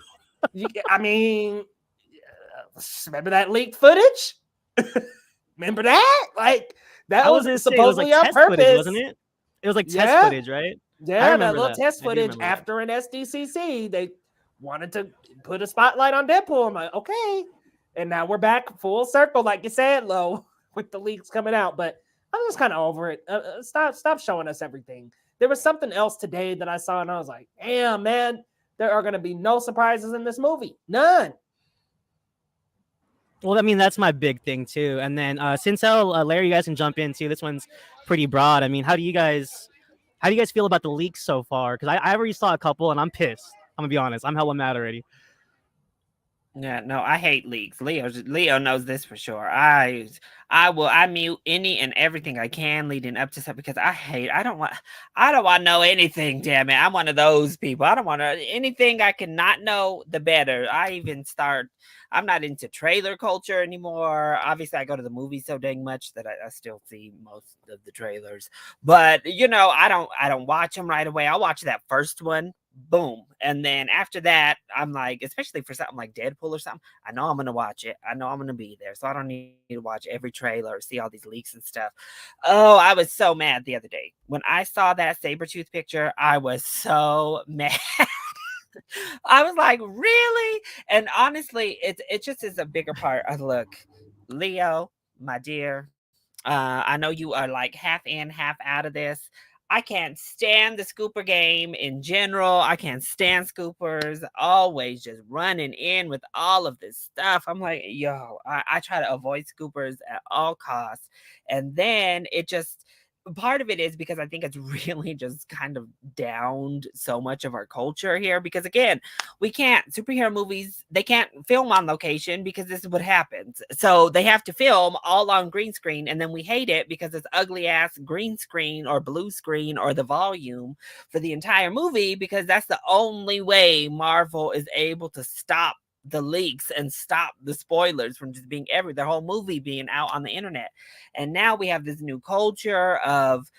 I mean, remember that leaked footage? Remember that? Like that was supposedly on purpose, footage, wasn't it? It was like test footage, right? Yeah, that little test footage after an SDCC. They wanted to put a spotlight on Deadpool. I'm like, okay. And now we're back full circle, like you said, Lo, with the leaks coming out. But I'm just kind of over it. Stop showing us everything. There was something else today that I saw, and I was like, damn, man, there are going to be no surprises in this movie. None. Well, I mean, that's my big thing, too. And then Syntell, Larry, you guys can jump in, too. This one's pretty broad. I mean, how do you guys feel about the leaks so far? Because I already saw a couple, and I'm pissed. I'm going to be honest. I'm hella mad already. Yeah, no, I hate leaks. Leo knows this for sure. I mute any and everything I can leading up to stuff because I don't want to know anything, damn it. I'm one of those people. I don't want to anything I can not know, the better. I'm not into trailer culture anymore. Obviously, I go to the movies so dang much that I still see most of the trailers. But I don't watch them right away. I'll watch that first one. Boom. And then after that, I'm like, especially for something like Deadpool or something, I know I'm going to watch it. I know I'm going to be there. So I don't need to watch every trailer or see all these leaks and stuff. Oh, I was so mad the other day. When I saw that Sabretooth picture, I was so mad. I was like, really? And honestly, it just is a bigger part of, look, Leo, my dear, I know you are like half in, half out of this. I can't stand the scooper game in general. I can't stand scoopers, always just running in with all of this stuff. I'm like, yo, I try to avoid scoopers at all costs. And then part of it is because I think it's really just kind of downed so much of our culture here. Because again, superhero movies, they can't film on location because this is what happens. So they have to film all on green screen, and then we hate it because it's ugly ass green screen or blue screen or the volume for the entire movie, because that's the only way Marvel is able to stop the leaks and stop the spoilers from just being their whole movie being out on the internet. And now we have this new culture of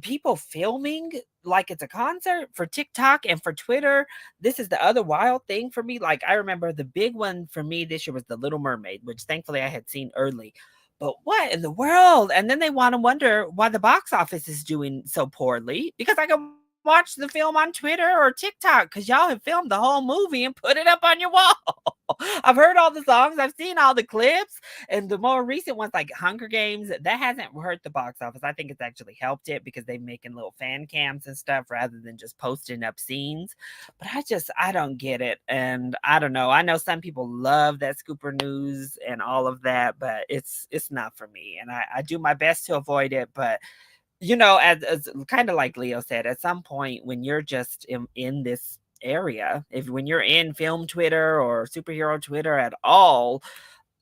people filming like it's a concert for TikTok and for Twitter. This is the other wild thing for me. Like, I remember the big one for me this year was The Little Mermaid, which thankfully I had seen early. But what in the world? And then they want to wonder why the box office is doing so poorly, because I can watch the film on Twitter or TikTok because y'all have filmed the whole movie and put it up on your wall. I've heard all the songs, I've seen all the clips, and the more recent ones like Hunger Games, that hasn't hurt the box office. I think it's actually helped it because they're making little fan cams and stuff rather than just posting up scenes. But I don't get it. And I don't know. I know some people love that scooper news and all of that, but it's not for me. And I do my best to avoid it, but as kind of like Leo said, at some point when you're just in this area. If when you're in film Twitter or superhero Twitter at all,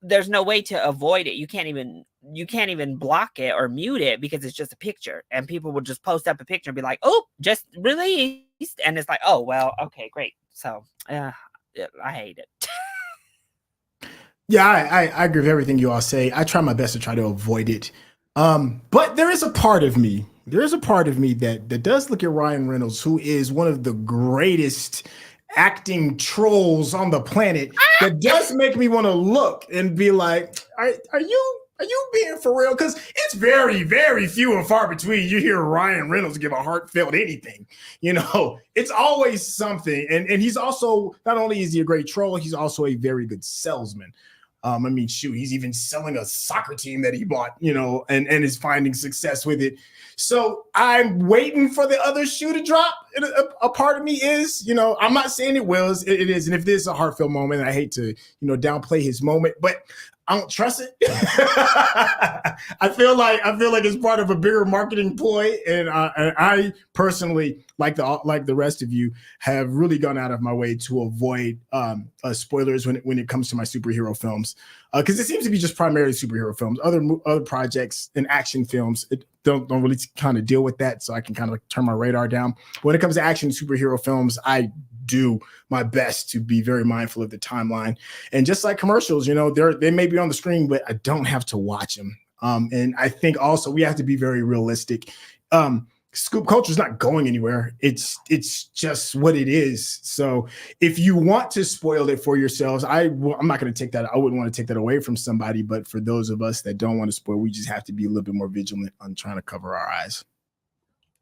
there's no way to avoid it. You can't even block it or mute it because it's just a picture, and people will just post up a picture and be like, "Oh, just released," and it's like, "Oh, well, okay, great." So, I hate it. Yeah, I agree with everything you all say. I try my best to try to avoid it. But there is a part of me, that does look at Ryan Reynolds, who is one of the greatest acting trolls on the planet, that does make me want to look and be like, are you being for real? Because it's very, very few and far between you hear Ryan Reynolds give a heartfelt anything. It's always something. And he's also, not only is he a great troll, he's also a very good salesman. He's even selling a soccer team that he bought, and is finding success with it. So I'm waiting for the other shoe to drop. A part of me is, I'm not saying it will, it is. And if this is a heartfelt moment, I hate to, downplay his moment, but I don't trust it. I feel like it's part of a bigger marketing ploy, and I personally, like the rest of you, have really gone out of my way to avoid spoilers when it comes to my superhero films, because it seems to be just primarily superhero films. Other projects and action films don't really kind of deal with that, so I can kind of turn my radar down. But when it comes to action superhero films, I do my best to be very mindful of the timeline. And just like commercials, they may be on the screen, but I don't have to watch them. And I think also we have to be very realistic. Scoop culture is not going anywhere. It's just what it is. So if you want to spoil it for yourselves, I'm not going to take that. I wouldn't want to take that away from somebody. But for those of us that don't want to spoil, we just have to be a little bit more vigilant on trying to cover our eyes.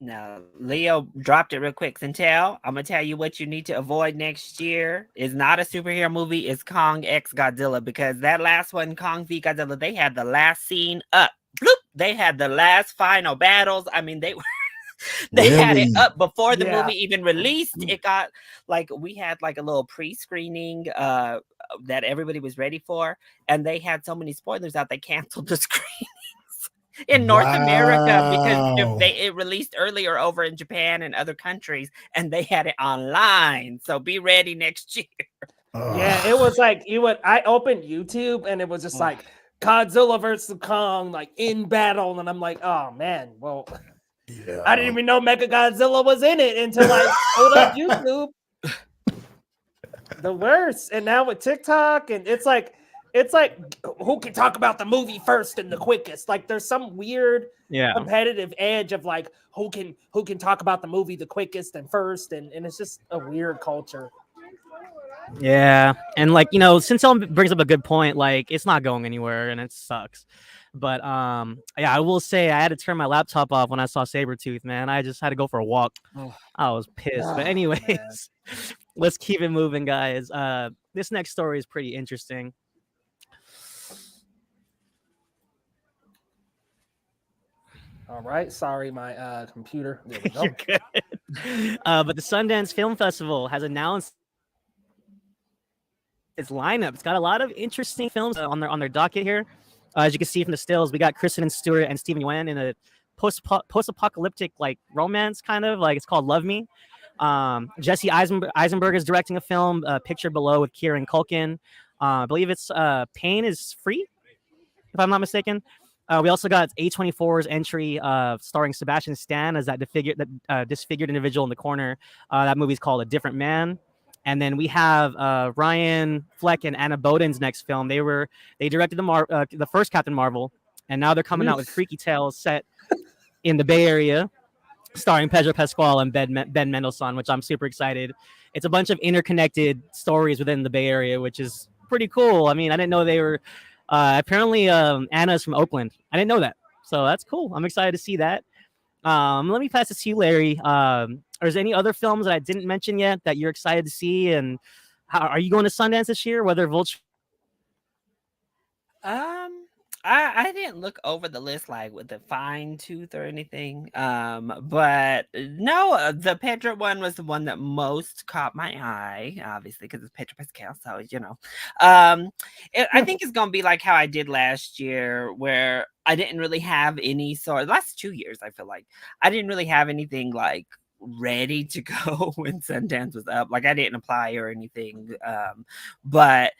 Now, Leo dropped it real quick. Syntell, I'm going to tell you what you need to avoid next year. It's not a superhero movie. It's Kong x Godzilla, because that last one, Kong v Godzilla, they had the last scene up. Bloop! They had the last final battles. They were... They had it up before the movie even released. It got we had a little pre-screening that everybody was ready for, and they had so many spoilers out they canceled the screenings in North America because it released earlier over in Japan and other countries, and they had it online. So be ready next year. Yeah, it was I opened YouTube and it was just Godzilla versus Kong in battle, and I'm like, oh man, well. Yeah. I didn't even know Mechagodzilla was in it until I pulled up YouTube. The worst. And now with TikTok, and it's like who can talk about the movie first and the quickest? There's some weird competitive edge of who can talk about the movie the quickest and first, and it's just a weird culture. Yeah, and Syntell brings up a good point. It's not going anywhere, and it sucks. But I will say I had to turn my laptop off when I saw Sabretooth, man. I just had to go for a walk. I was pissed. But anyways, let's keep it moving, guys. This next story is pretty interesting. All right. Sorry, my computer. There we go. You're good. But the Sundance Film Festival has announced its lineup. It's got a lot of interesting films on their docket here. As you can see from the stills, we got Kristen Stewart and Stephen Yeun in a post-apocalyptic romance kind of it's called Love Me. Jesse Eisenberg is directing a film, Pictured Below, with Kieran Culkin. I believe it's Pain is Free, if I'm not mistaken. We also got A24's entry starring Sebastian Stan as that disfigured individual in the corner. That movie's called A Different Man. And then we have Ryan Fleck and Anna Boden's next film. They directed the first Captain Marvel, and now they're coming out with Freaky Tales set in the Bay Area, starring Pedro Pascal and Ben Mendelsohn, which I'm super excited. It's a bunch of interconnected stories within the Bay Area, which is pretty cool. I didn't know they were. Apparently, Anna's from Oakland. I didn't know that, so that's cool. I'm excited to see that. Let me pass this to you, Larry. Is there any other films that I didn't mention yet that you're excited to see? And are you going to Sundance this year? Whether Vulture? I didn't look over the list with a fine tooth or anything. But no, the Pedro one was the one that most caught my eye, obviously, because it's Pedro Pascal. So, I think it's going to be like how I did last year, where I didn't really have any last 2 years, I feel like I didn't really have anything ready to go when Sundance was up. Like I didn't apply or anything, but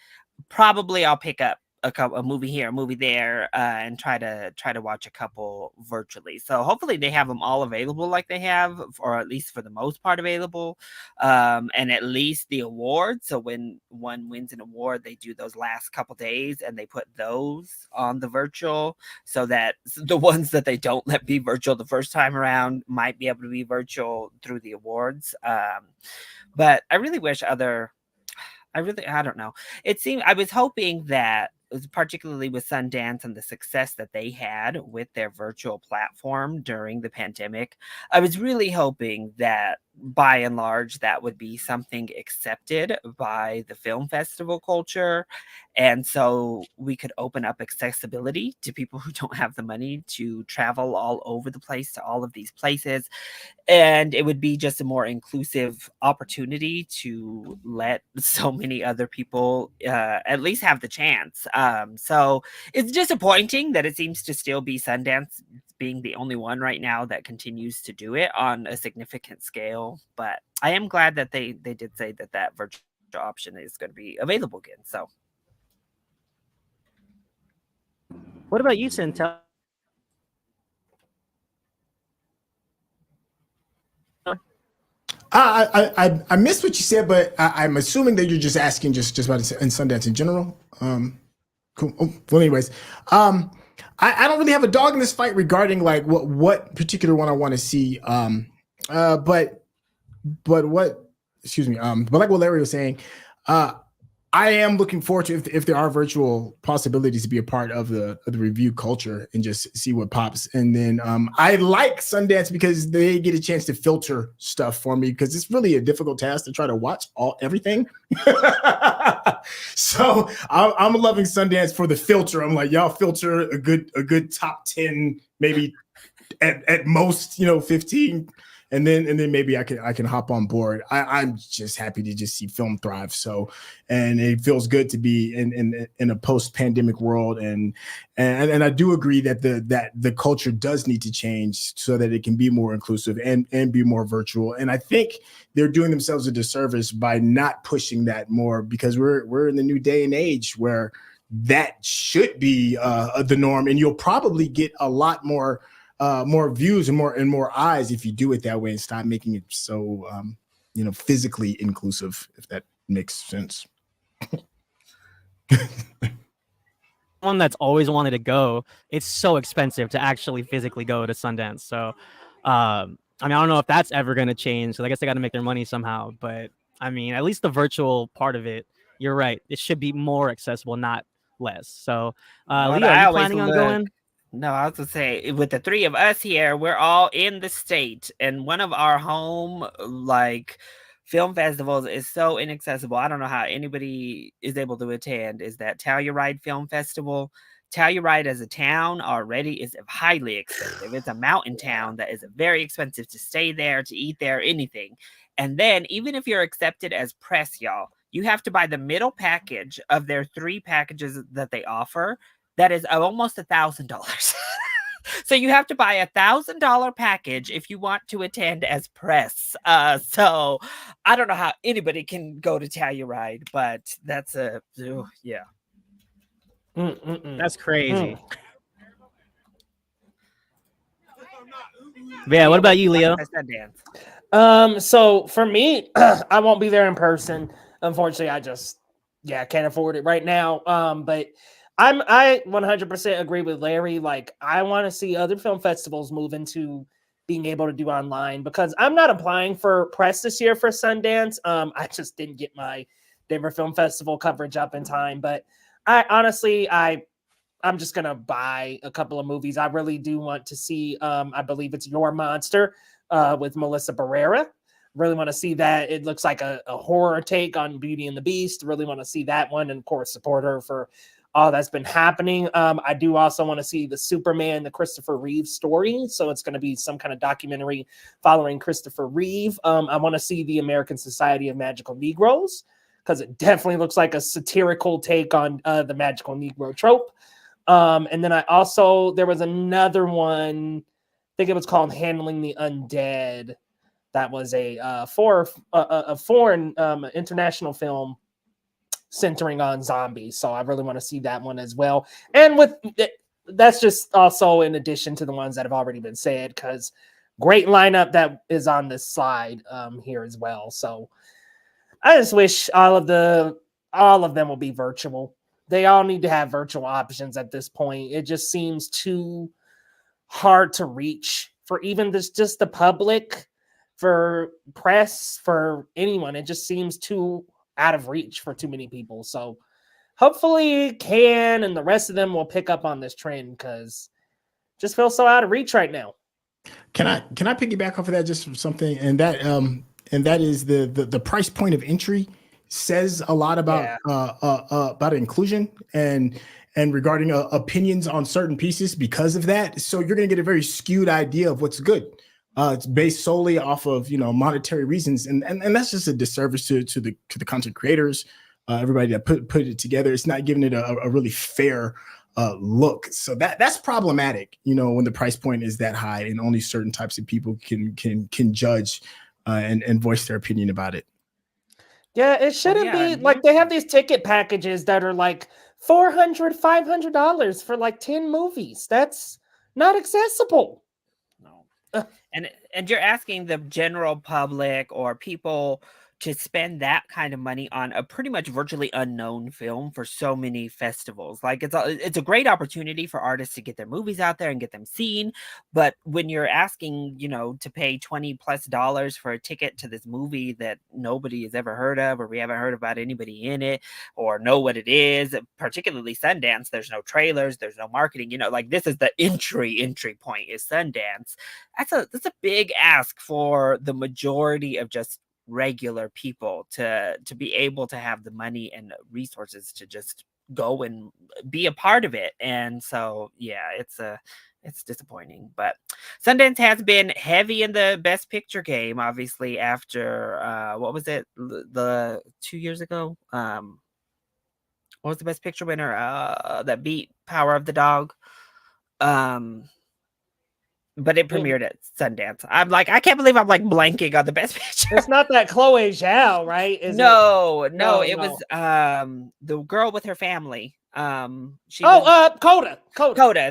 probably I'll pick up a movie here, a movie there, and try to watch a couple virtually. So hopefully they have them all available, like they have, or at least for the most part available, and at least the awards. So when one wins an award, they do those last couple days, and they put those on the virtual, so that the ones that they don't let be virtual the first time around might be able to be virtual through the awards. But I really wish I don't know. It seemed I was hoping that, particularly with Sundance and the success that they had with their virtual platform during the pandemic, I was really hoping that by and large that would be something accepted by the film festival culture. And so we could open up accessibility to people who don't have the money to travel all over the place to all of these places. And it would be just a more inclusive opportunity to let so many other people at least have the chance. So it's disappointing that it seems to still be Sundance being the only one right now that continues to do it on a significant scale. But I am glad that they did say that virtual option is going to be available again. So What about you, Syntell? I missed what you said, but I'm assuming that you're just asking just about in Sundance in general. Cool. Well, anyways, I don't really have a dog in this fight regarding like what particular one I want to see. But what, excuse me. But like what Larry was saying, I am looking forward to if there are virtual possibilities to be a part of the review culture and just see what pops. And then I like Sundance because they get a chance to filter stuff for me, because it's really a difficult task to try to watch everything. So I'm loving Sundance for the filter. I'm like, y'all filter a good top 10, maybe at most, 15. And then maybe I can hop on board. I'm just happy to just see film thrive. So, and it feels good to be in a post-pandemic world. And I do agree that the culture does need to change so that it can be more inclusive and be more virtual. And I think they're doing themselves a disservice by not pushing that more, because we're in the new day and age where that should be the norm. And you'll probably get a lot more views and more eyes if you do it that way and stop making it so physically inclusive, if that makes sense. One that's always wanted to go, it's so expensive to actually physically go to Sundance. So I don't know if that's ever going to change, because I guess they got to make their money somehow. But I mean, at least the virtual part of it, you're right, it should be more accessible, not less. So Leo, are you planning on going? No, I was gonna say, with the three of us here, we're all in the state, and one of our home film festivals is so inaccessible. I don't know how anybody is able to attend. Is that Telluride Film Festival? Telluride as a town already is highly expensive. It's a mountain town that is very expensive to stay there, to eat there, anything. And then even if you're accepted as press, y'all, you have to buy the middle package of their 3 packages that they offer. That is almost $1,000. So you have to buy $1,000 package if you want to attend as press. So I don't know how anybody can go to Telluride, but that's yeah. That's crazy. Yeah, what about you, Leo? So for me, I won't be there in person. Unfortunately, I just can't afford it right now. But I 100% agree with Larry. Like, I want to see other film festivals move into being able to do online, because I'm not applying for press this year for Sundance. I just didn't get my Denver Film Festival coverage up in time. But I honestly, I'm just gonna buy a couple of movies. I really do want to see. I believe it's Your Monster with Melissa Barrera. Really want to see that. It looks like a horror take on Beauty and the Beast. Really want to see that one, and of course support her for all that's been happening. I do also want to see the Superman, the Christopher Reeve story. So it's going to be some kind of documentary following Christopher Reeve. I want to see the American Society of Magical Negroes, because it definitely looks like a satirical take on the magical Negro trope. And then there was another one, I think it was called Handling the Undead. that was a foreign international film centering on zombies. So I really want to see that one as well. And that's just also in addition to the ones that have already been said, because great lineup that is on this slide here as well. So I just wish all of them will be virtual. They all need to have virtual options at this point. It just seems too hard to reach for even just the public, for press, for anyone. It just seems too out of reach for too many people. So hopefully Can and the rest of them will pick up on this trend, because just feels so out of reach right now. Can I piggyback off of that just from something, and that is the price point of entry says a lot about inclusion and regarding opinions on certain pieces because of that. So you're going to get a very skewed idea of what's good. It's based solely off of monetary reasons, and that's just a disservice to the content creators, everybody that put it together. It's not giving it a really fair look. So that's problematic. When the price point is that high and only certain types of people can judge and voice their opinion about it. Yeah, it shouldn't be like they have these ticket packages that are like $400, $500 for like 10 movies. That's not accessible. No. And you're asking the general public or people to spend that kind of money on a pretty much virtually unknown film for so many festivals. Like it's a great opportunity for artists to get their movies out there and get them seen. But when you're asking, to pay $20+ for a ticket to this movie that nobody has ever heard of, or we haven't heard about anybody in it or know what it is, particularly Sundance, there's no trailers, there's no marketing, like this is the entry point is Sundance. That's a big ask for the majority of just regular people to be able to have the money and resources to just go and be a part of it. And so it's disappointing, but Sundance has been heavy in the Best Picture game, obviously, after what was it, the 2 years ago, what was the Best Picture winner that beat Power of the Dog? But it premiered at Sundance. I'm like, I can't believe I'm like blanking on the Best Picture. It's not that Chloe Zhao, right? No, it was the girl with her family. Coda.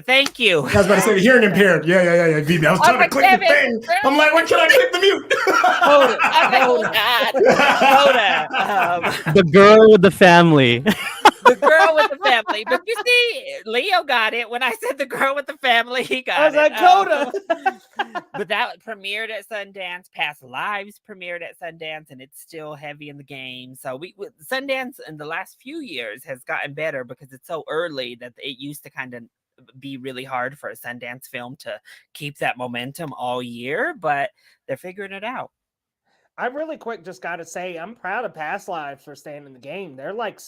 Thank you. I was about to say the hearing impaired. Yeah. I was trying to click the thing. I'm like, when can I click the mute? Coda. The girl with the family. The girl with the family. But you see, Leo got it. When I said the girl with the family, he got it. I was like, Coda. But that premiered at Sundance. Past Lives premiered at Sundance, and it's still heavy in the game. So Sundance in the last few years has gotten better because it's so early that it used to kind of be really hard for a Sundance film to keep that momentum all year, but they're figuring it out. I really quick just got to say, I'm proud of Past Lives for staying in the game. They're like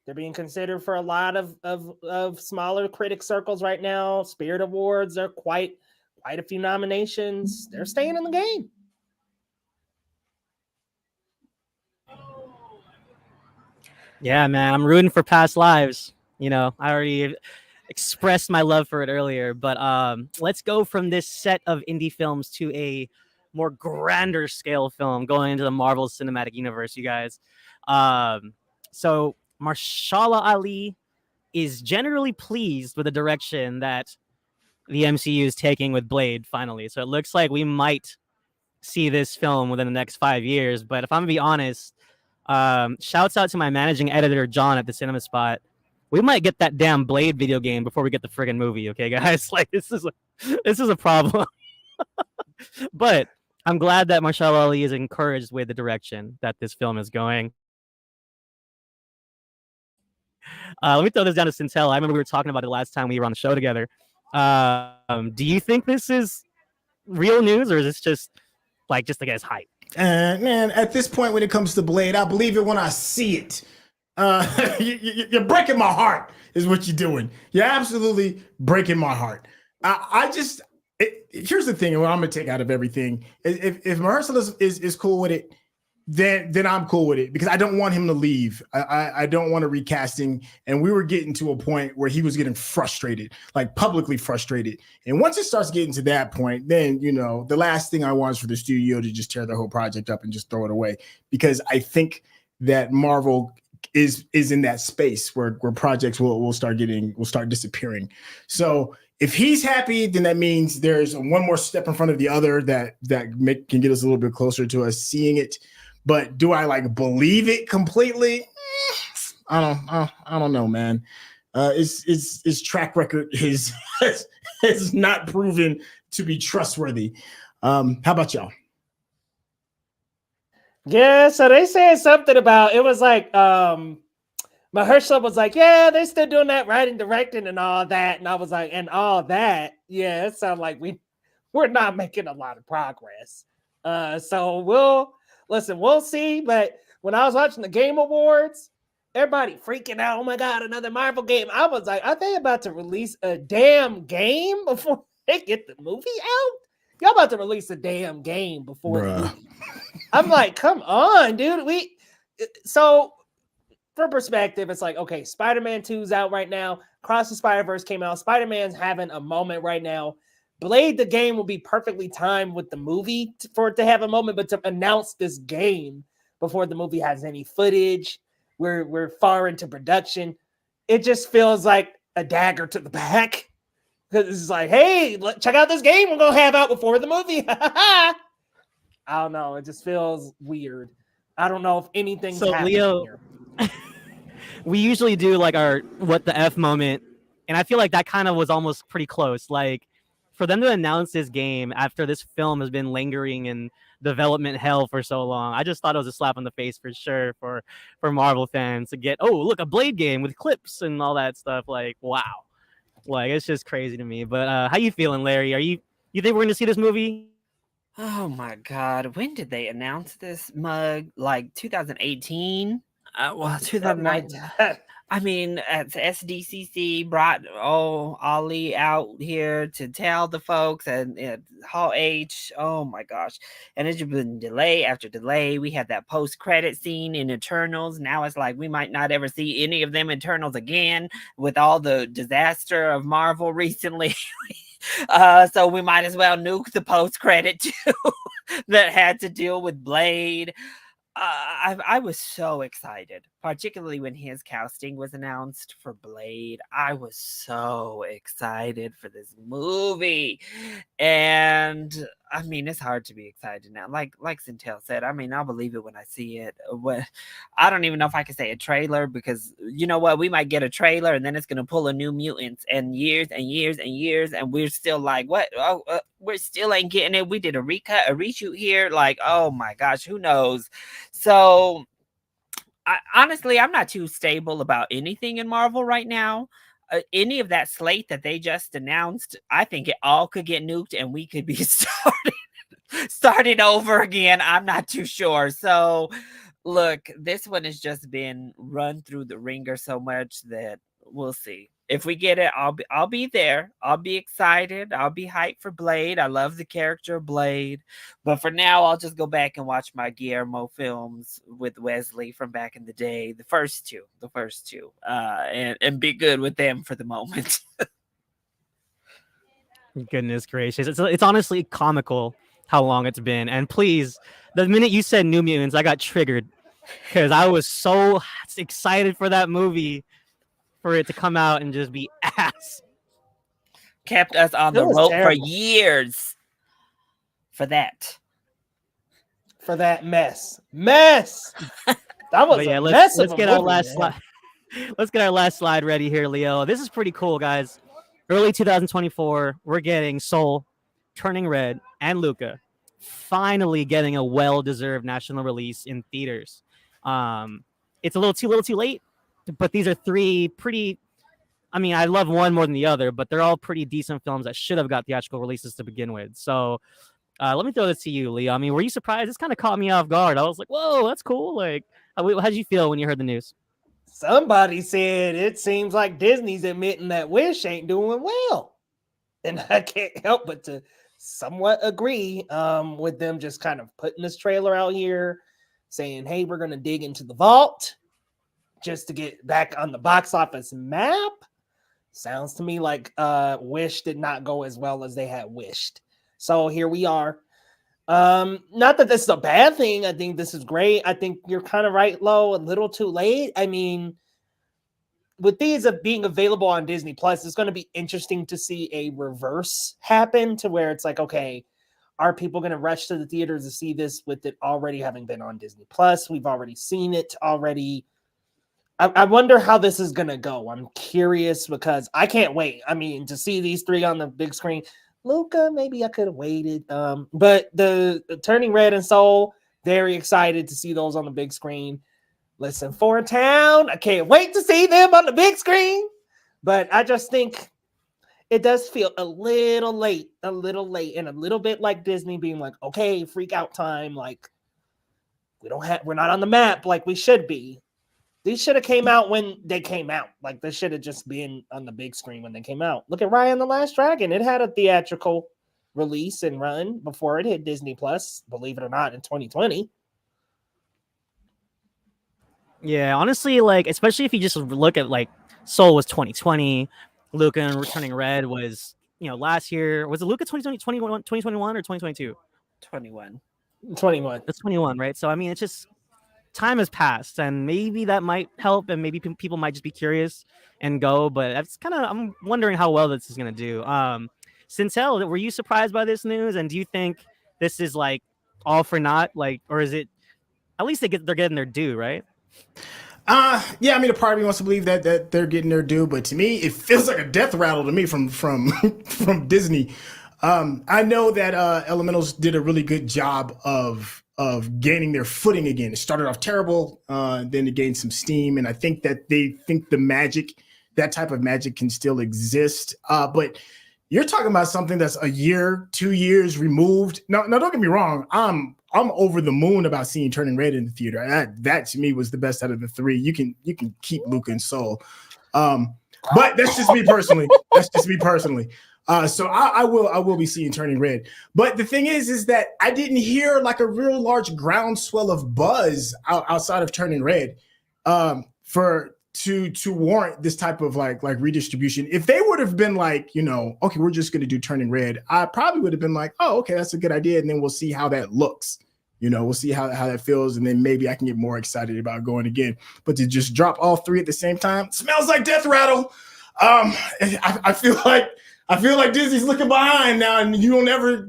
they're being considered for a lot of smaller critic circles right now. Spirit Awards are quite a few nominations. They're staying in the game. Yeah, man, I'm rooting for Past Lives. I already expressed my love for it earlier, but let's go from this set of indie films to a more grander scale film going into the Marvel Cinematic Universe, you guys. So Mahershala Ali is generally pleased with the direction that the MCU is taking with Blade finally. So it looks like we might see this film within the next 5 years. But if I'm gonna be honest, shouts out to my managing editor, John, at the Cinema Spot. We might get that damn Blade video game before we get the friggin' movie, okay, guys? Like, this is a problem. But I'm glad that Mahershala Ali is encouraged with the direction that this film is going. Let me throw this down to Syntell. I remember we were talking about it last time we were on the show together. Do you think this is real news, or is this just the guy's hype? Man, at this point, when it comes to Blade, I believe it when I see it. You're breaking my heart, is what you're doing. You're absolutely breaking my heart. Here's the thing, and what I'm gonna take out of everything. If Mahershala is cool with it, then I'm cool with it because I don't want him to leave. I don't want a recasting. And we were getting to a point where he was getting frustrated, like publicly frustrated. And once it starts getting to that point, then, you know, the last thing I want is for the studio to just tear the whole project up and just throw it away. Because I think that Marvel is in that space where projects will start disappearing. So if he's happy, then that means there's one more step in front of the other that can get us a little bit closer to us seeing it. But do I like believe it completely? I don't know, man. His track record is not proven to be trustworthy. How about y'all? Yeah, so they said something about it was like Mahershala was like, yeah, they're still doing that writing, directing, and all that. And I was like, and all that, yeah, it sounds like we're not making a lot of progress. So we'll see. But when I was watching the Game Awards, everybody freaking out. Oh my God, another Marvel game. I was like, are they about to release a damn game before they get the movie out? Y'all about to release a damn game before the movie. I'm like, come on, dude. So for perspective, it's like, okay, Spider-Man 2's out right now. Across the Spider-Verse came out. Spider-Man's having a moment right now. Blade, the game, will be perfectly timed with the movie for it to have a moment, but to announce this game before the movie has any footage, we're far into production. It just feels like a dagger to the back. Because it's like, hey, check out this game we're going to have out before the movie. I don't know. It just feels weird. I don't know if anything's happening Leo, here. We usually do like our what the F moment, and I feel like that kind of was almost pretty close. Like, for them to announce this game after this film has been lingering in development hell for so long, I just thought it was a slap on the face for sure for Marvel fans to get, oh, look, a Blade game with clips and all that stuff. Like, wow. Like, it's just crazy to me. But how you feeling, Larry? You think we're going to see this movie? Oh my God. When did they announce this mug? Like 2018? Well, 2019. I mean, SDCC brought Ollie out here to tell the folks and Hall H. Oh my gosh. And it's been delay after delay. We had that post-credit scene in Eternals. Now it's like we might not ever see any of them Eternals again with all the disaster of Marvel recently. So we might as well nuke the post-credit too that had to deal with Blade. I was so excited, particularly when his casting was announced for Blade. I was so excited for this movie. And I mean, it's hard to be excited now. Like Syntell said, I mean, I'll believe it when I see it. I don't even know if I can say a trailer because you know what? We might get a trailer and then it's going to pull a New Mutants and years and years and years. And we're still like, what? We're still ain't getting it. We did a recut, a reshoot here. Like, oh my gosh, who knows? So honestly, I'm not too stable about anything in Marvel right now. Any of that slate that they just announced, I think it all could get nuked and we could be started over again. I'm not too sure. So look, this one has just been run through the ringer so much that we'll see. If we get it, I'll be there. I'll be excited. I'll be hyped for Blade. I love the character Blade. But for now, I'll just go back and watch my Guillermo films with Wesley from back in the day. The first two. And be good with them for the moment. Goodness gracious. It's honestly comical how long it's been. And please, the minute you said New Mutants, I got triggered because I was so excited for that movie for it to come out and just be ass. Kept us on the rope for years for that. For that mess. That was a mess. Let's get our last slide. Let's get our last slide ready here, Leo. This is pretty cool, guys. Early 2024, we're getting Soul, Turning Red, and Luca finally getting a well-deserved national release in theaters. It's a little too late, but these are three pretty. I mean, I love one more than the other, but they're all pretty decent films that should have got theatrical releases to begin with. So let me throw this to you, Leo. I mean, were you surprised? This kind of caught me off guard. I was like, whoa, that's cool. Like, how did you feel when you heard the news? Somebody said it seems like Disney's admitting that Wish ain't doing well. And I can't help but to somewhat agree with them just kind of putting this trailer out here, saying, hey, we're going to dig into the vault just to get back on the box office map. Sounds to me like Wish did not go as well as they had wished. So here we are. Not that this is a bad thing. I think this is great. I think you're kind of right, Lo, a little too late. I mean, with these being available on Disney Plus, it's going to be interesting to see a reverse happen to where it's like, okay, are people going to rush to the theaters to see this with it already having been on Disney Plus? We've already seen it already. I wonder how this is going to go. I'm curious because I can't wait. I mean, to see these three on the big screen. Luca, maybe I could have waited. But the Turning Red and Soul, very excited to see those on the big screen. Listen, For Town, I can't wait to see them on the big screen. But I just think it does feel a little late, and a little bit like Disney being like, okay, freak out time. Like, we're not on the map like we should be. These should have came out when they came out. Like, they should have just been on the big screen when they came out. Look at Raya and the Last Dragon. It had a theatrical release and run before it hit Disney Plus, believe it or not, in 2020. Yeah, honestly, like, especially if you just look at, like, Soul was 2020, Luca and Returning Red was, last year. Was it Luca 2021 or 2022? 21. 21. It's 21, right? So, I mean, it's just time has passed, and maybe that might help, and maybe people might just be curious and go, but I'm wondering how well this is going to do. Syntell, were you surprised by this news, and do you think this is, like, all for naught, like, or is it, at least they're getting their due, right? Yeah, I mean, a part of me wants to believe that they're getting their due, but to me, it feels like a death rattle to me from from Disney. I know that Elementals did a really good job of gaining their footing again. It started off terrible, then it gained some steam, and I think that they think that type of magic can still exist. But you're talking about something that's a year, 2 years removed. Now, don't get me wrong. I'm over the moon about seeing Turning Red in the theater. That to me was the best out of the three. You can keep Luca and Soul, but that's just me personally. So I will be seeing Turning Red. But the thing is that I didn't hear like a real large groundswell of buzz outside of Turning Red to warrant this type of like redistribution. If they would have been like, okay, we're just going to do Turning Red, I probably would have been like, oh, okay, that's a good idea. And then we'll see how that looks. We'll see how that feels. And then maybe I can get more excited about going again. But to just drop all three at the same time smells like death rattle. I feel like Disney's looking behind now, and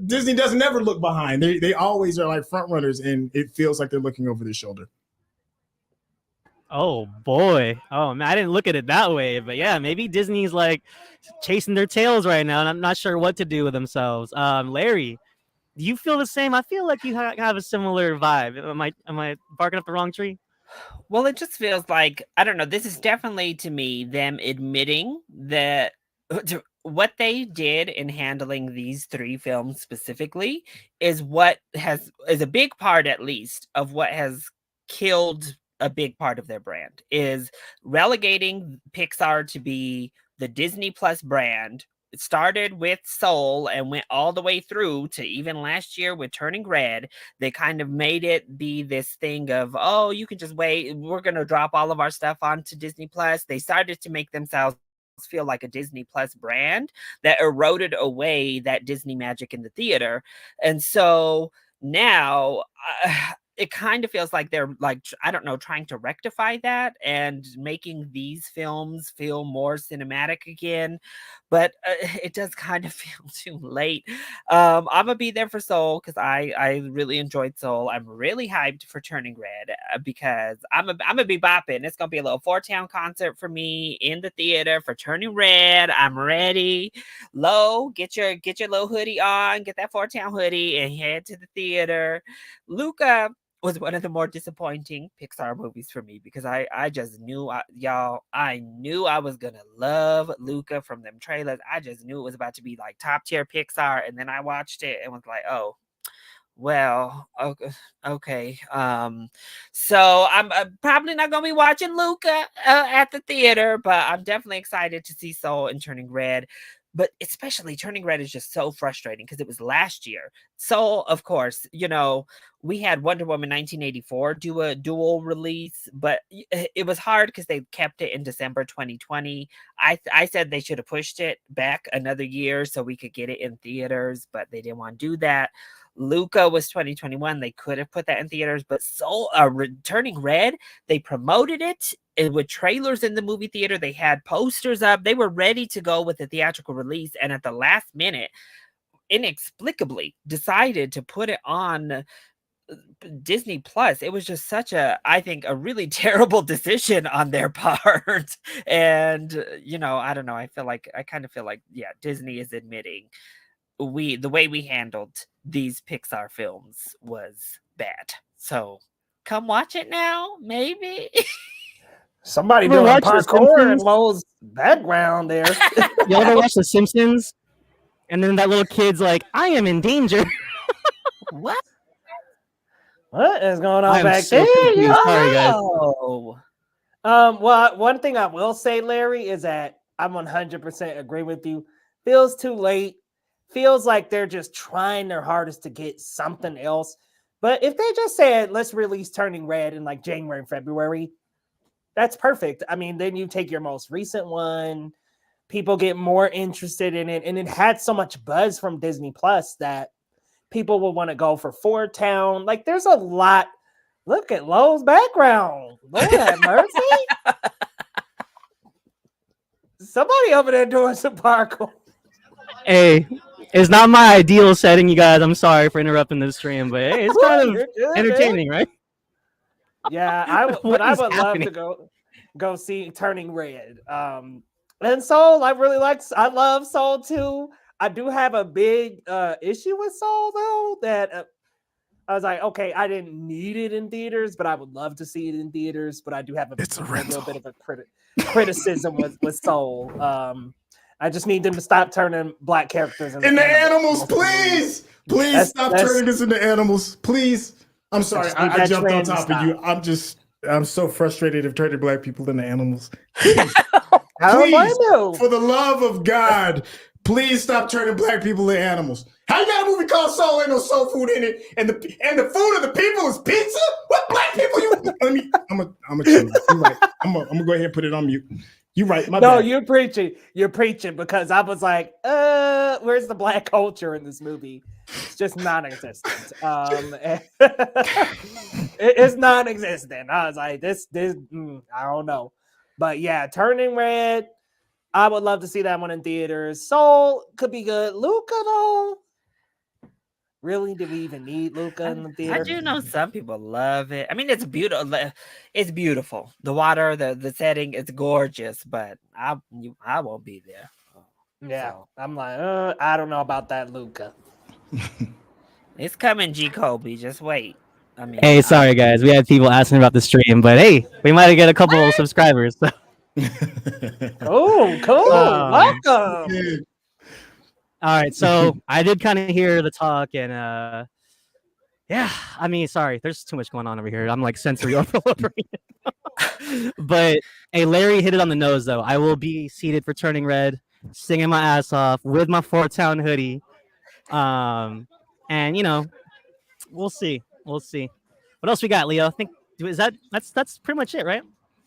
Disney doesn't ever look behind. They always are like front runners, and it feels like they're looking over their shoulder. Oh boy. Oh man, I didn't look at it that way, but yeah, maybe Disney's like chasing their tails right now, and I'm not sure what to do with themselves. Larry, do you feel the same? I feel like you have a similar vibe. Am I barking up the wrong tree? Well, it just feels like, I don't know, this is definitely to me them admitting that what they did in handling these three films specifically is a big part, at least, of what has killed a big part of their brand, is relegating Pixar to be the Disney Plus brand. It started with Soul and went all the way through to even last year with Turning Red. They kind of made it be this thing of, oh, you can just wait. We're going to drop all of our stuff onto Disney Plus. They started to make themselves feel like a Disney Plus brand that eroded away that Disney magic in the theater. And so now it kind of feels like they're like, I don't know, trying to rectify that and making these films feel more cinematic again. But it does kind of feel too late. I'm gonna be there for Soul because I really enjoyed Soul. I'm really hyped for Turning Red because I'm gonna be bopping. It's gonna be a little Four Town concert for me in the theater for Turning Red. I'm ready. Lo, get your little hoodie on, get that Four Town hoodie, and head to the theater. Luca was one of the more disappointing Pixar movies for me because I just knew, I knew I was gonna love Luca from them trailers. I just knew it was about to be like top tier Pixar, and then I watched it and was like, oh, well, okay. So I'm probably not gonna be watching Luca at the theater, but I'm definitely excited to see Soul and Turning Red. But especially Turning Red is just so frustrating because it was last year. Soul, of course, we had Wonder Woman 1984 do a dual release, but it was hard because they kept it in December 2020. I said they should have pushed it back another year so we could get it in theaters, but they didn't want to do that. Luca was 2021. They could have put that in theaters, but Turning Red, they promoted it with trailers in the movie theater. They had posters up. They were ready to go with the theatrical release, and at the last minute, inexplicably decided to put it on Disney Plus. It was just I think a really terrible decision on their part. And I don't know. I kind of feel like, yeah, Disney is admitting the way we handled these Pixar films was bad. So come watch it now, maybe. Somebody Ever doing watch The parkour in Simpsons? Lowe's background there. You ever watch The Simpsons? And then that little kid's like, "I am in danger." What? What is going I on am back so there? confused. Sorry, guys. Oh. Well, one thing I will say, Larry, is that I'm 100% agree with you. Feels too late. Feels like they're just trying their hardest to get something else. But if they just said, let's release Turning Red in like January and February, that's perfect. I mean, then you take your most recent one, people get more interested in it, and it had so much buzz from Disney Plus that people will want to go for Ford Town. Like, there's a lot. Look at Lowe's background. Lord have mercy. Somebody over there doing some parkour. Hey, it's not my ideal setting, you guys. I'm sorry for interrupting the stream, but hey, it's kind of You're good, entertaining, right? Yeah, What I is would happening? love to go see Turning Red. And Soul, I love Soul too. I do have a big issue with Soul though, that I was like, okay, I didn't need it in theaters, but I would love to see it in theaters. But I do have a little bit of a criticism with Soul. I just need them to stop turning black characters into animals, please. Please stop turning this into animals, please. I'm sorry, I jumped on top of you. I'm so frustrated of turning black people into animals. Please, for the love of God, please stop turning black people into animals. How you got a movie called Soul, ain't no soul food in it, and the food of the people is pizza? What black people you? I'm a chill. You're right. I'm gonna go ahead and put it on mute. You're right. My bad. You're preaching. You're preaching, because I was like, where's the black culture in this movie? It's just non-existent. It's non-existent. I was like, this, I don't know. But yeah, Turning Red, I would love to see that one in theaters. Soul could be good. Luca, though, really, do we even need Luca in the theater? I do know some people love it. I mean, it's beautiful. It's beautiful. The water, the setting, it's gorgeous. But I won't be there. Yeah, so. I'm like, I don't know about that, Luca. It's coming, G. Kobe. Just wait. I mean, hey, sorry guys, we had people asking about the stream, but hey, we might have got a couple subscribers. So. Cool. Welcome. All right, so I did kind of hear the talk, and yeah, I mean, sorry, there's too much going on over here. I'm like sensory overload right now. But hey, Larry hit it on the nose, though. I will be seated for Turning Red, singing my ass off with my Fort Town hoodie, and we'll see. What else we got, Leo? I think that's pretty much it, right?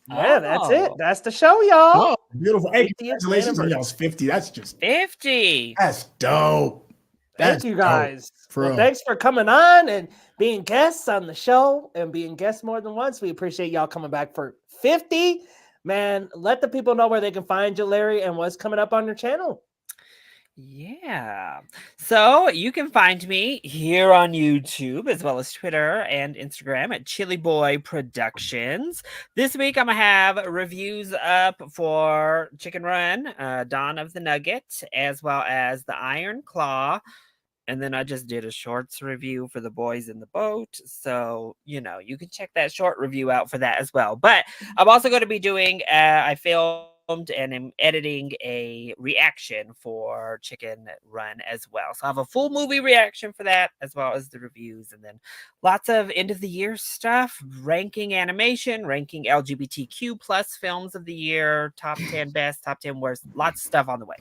Yeah, that's it. That's the show, y'all. Oh, beautiful. Hey, congratulations on y'all's 50. That's just 50. That's dope. Thank you guys. Well, thanks for coming on and being guests on the show and being guests more than once. We appreciate y'all coming back for 50. Man, let the people know where they can find you, Larry, and what's coming up on your channel. Yeah. So you can find me here on YouTube as well as Twitter and Instagram at Chillboy Productions. This week I'm going to have reviews up for Chicken Run, Dawn of the Nugget, as well as the Iron Claw. And then I just did a shorts review for The Boys in the Boat. So, you can check that short review out for that as well. But I'm also going to be doing, I filmed and am editing a reaction for Chicken Run as well. So I have a full movie reaction for that, as well as the reviews, and then lots of end of the year stuff, ranking animation, ranking LGBTQ plus films of the year, top 10 best, top 10 worst, lots of stuff on the way.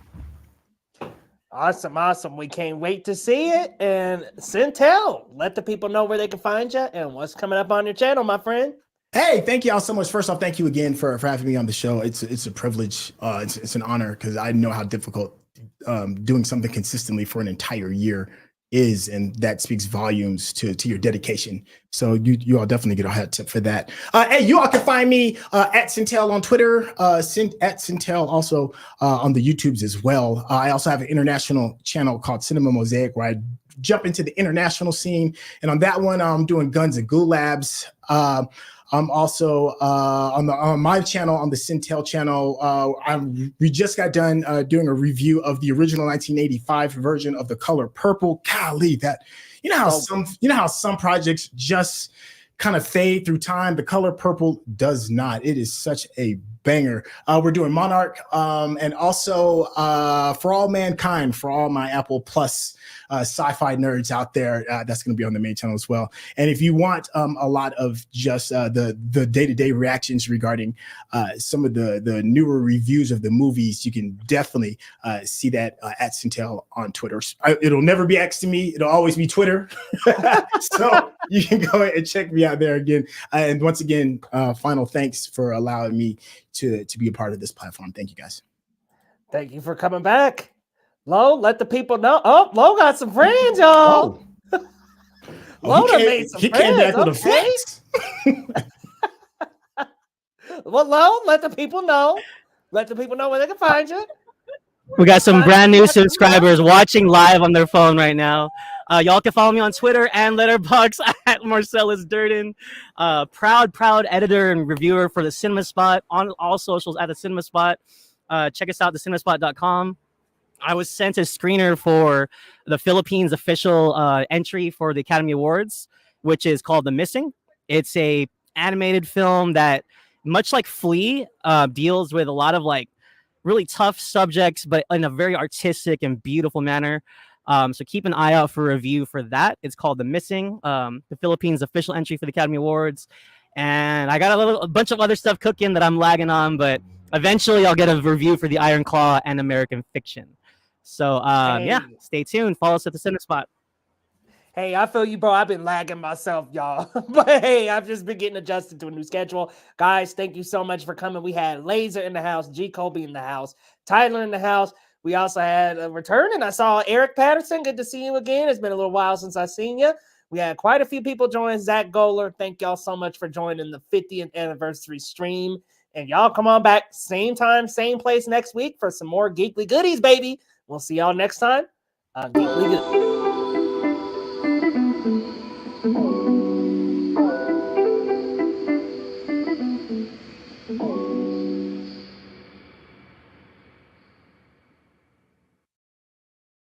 Awesome. We can't wait to see it. And Syntell, let the people know where they can find you and what's coming up on your channel, my friend. Hey, thank you all so much. First off, thank you again for having me on the show. It's a privilege. It's an honor because I know how difficult doing something consistently for an entire year is, and that speaks volumes to your dedication. So you all definitely get a hat tip for that. Hey, you all can find me at Syntell on Twitter, at Syntell also on the YouTubes as well. I also have an international channel called Cinema Mosaic where I jump into the international scene, and on that one I'm doing Guns and Gulabs. I'm also on my channel, on the Syntell channel. We just got done doing a review of the original 1985 version of The Color Purple. Golly, that you know how some projects just kind of fade through time. The Color Purple does not. It is such a banger. We're doing Monarch, and also For All Mankind, for all my Apple Plus sci-fi nerds out there. That's going to be on the main channel as well. And if you want a lot of just the day-to-day reactions regarding some of the newer reviews of the movies, you can definitely see that at Syntell on Twitter. It'll never be X to me. It'll always be Twitter. So you can go ahead and check me out there again. And once again, final thanks for allowing me to be a part of this platform. Thank you, guys. Thank you for coming back. Lo, let the people know. Oh, Lo got some friends, y'all. Lo done made some friends. He came back with a flex. Well, Lo, let the people know. Let the people know where they can find you. We got some brand new subscribers watching live on their phone right now. Y'all can follow me on Twitter and Letterboxd at Marcellus Durden. Proud editor and reviewer for the Cinema Spot on all socials at the Cinema Spot. Check us out, thecinemasspot.com. I was sent a screener for the Philippines official entry for the Academy Awards, which is called The Missing. It's a animated film that, much like Flea, deals with a lot of like really tough subjects, but in a very artistic and beautiful manner. So keep an eye out for a review for that. It's called The Missing, the Philippines official entry for the Academy Awards. And I got a bunch of other stuff cooking that I'm lagging on, but eventually I'll get a review for The Iron Claw and American Fiction. So yeah, stay tuned. Follow us at the Cinema Spot. Hey, I feel you, bro. I've been lagging myself, y'all. But hey, I've just been getting adjusted to a new schedule. Guys, thank you so much for coming. We had Laser in the house, G. Colby in the house, Tyler in the house. We also had a return, and I saw Eric Patterson. Good to see you again. It's been a little while since I've seen you. We had quite a few people join. Zach Goller, thank y'all so much for joining the 50th anniversary stream. And y'all come on back, same time, same place next week for some more Geekly Goodies, baby. We'll see y'all next time on Geekly Goodies.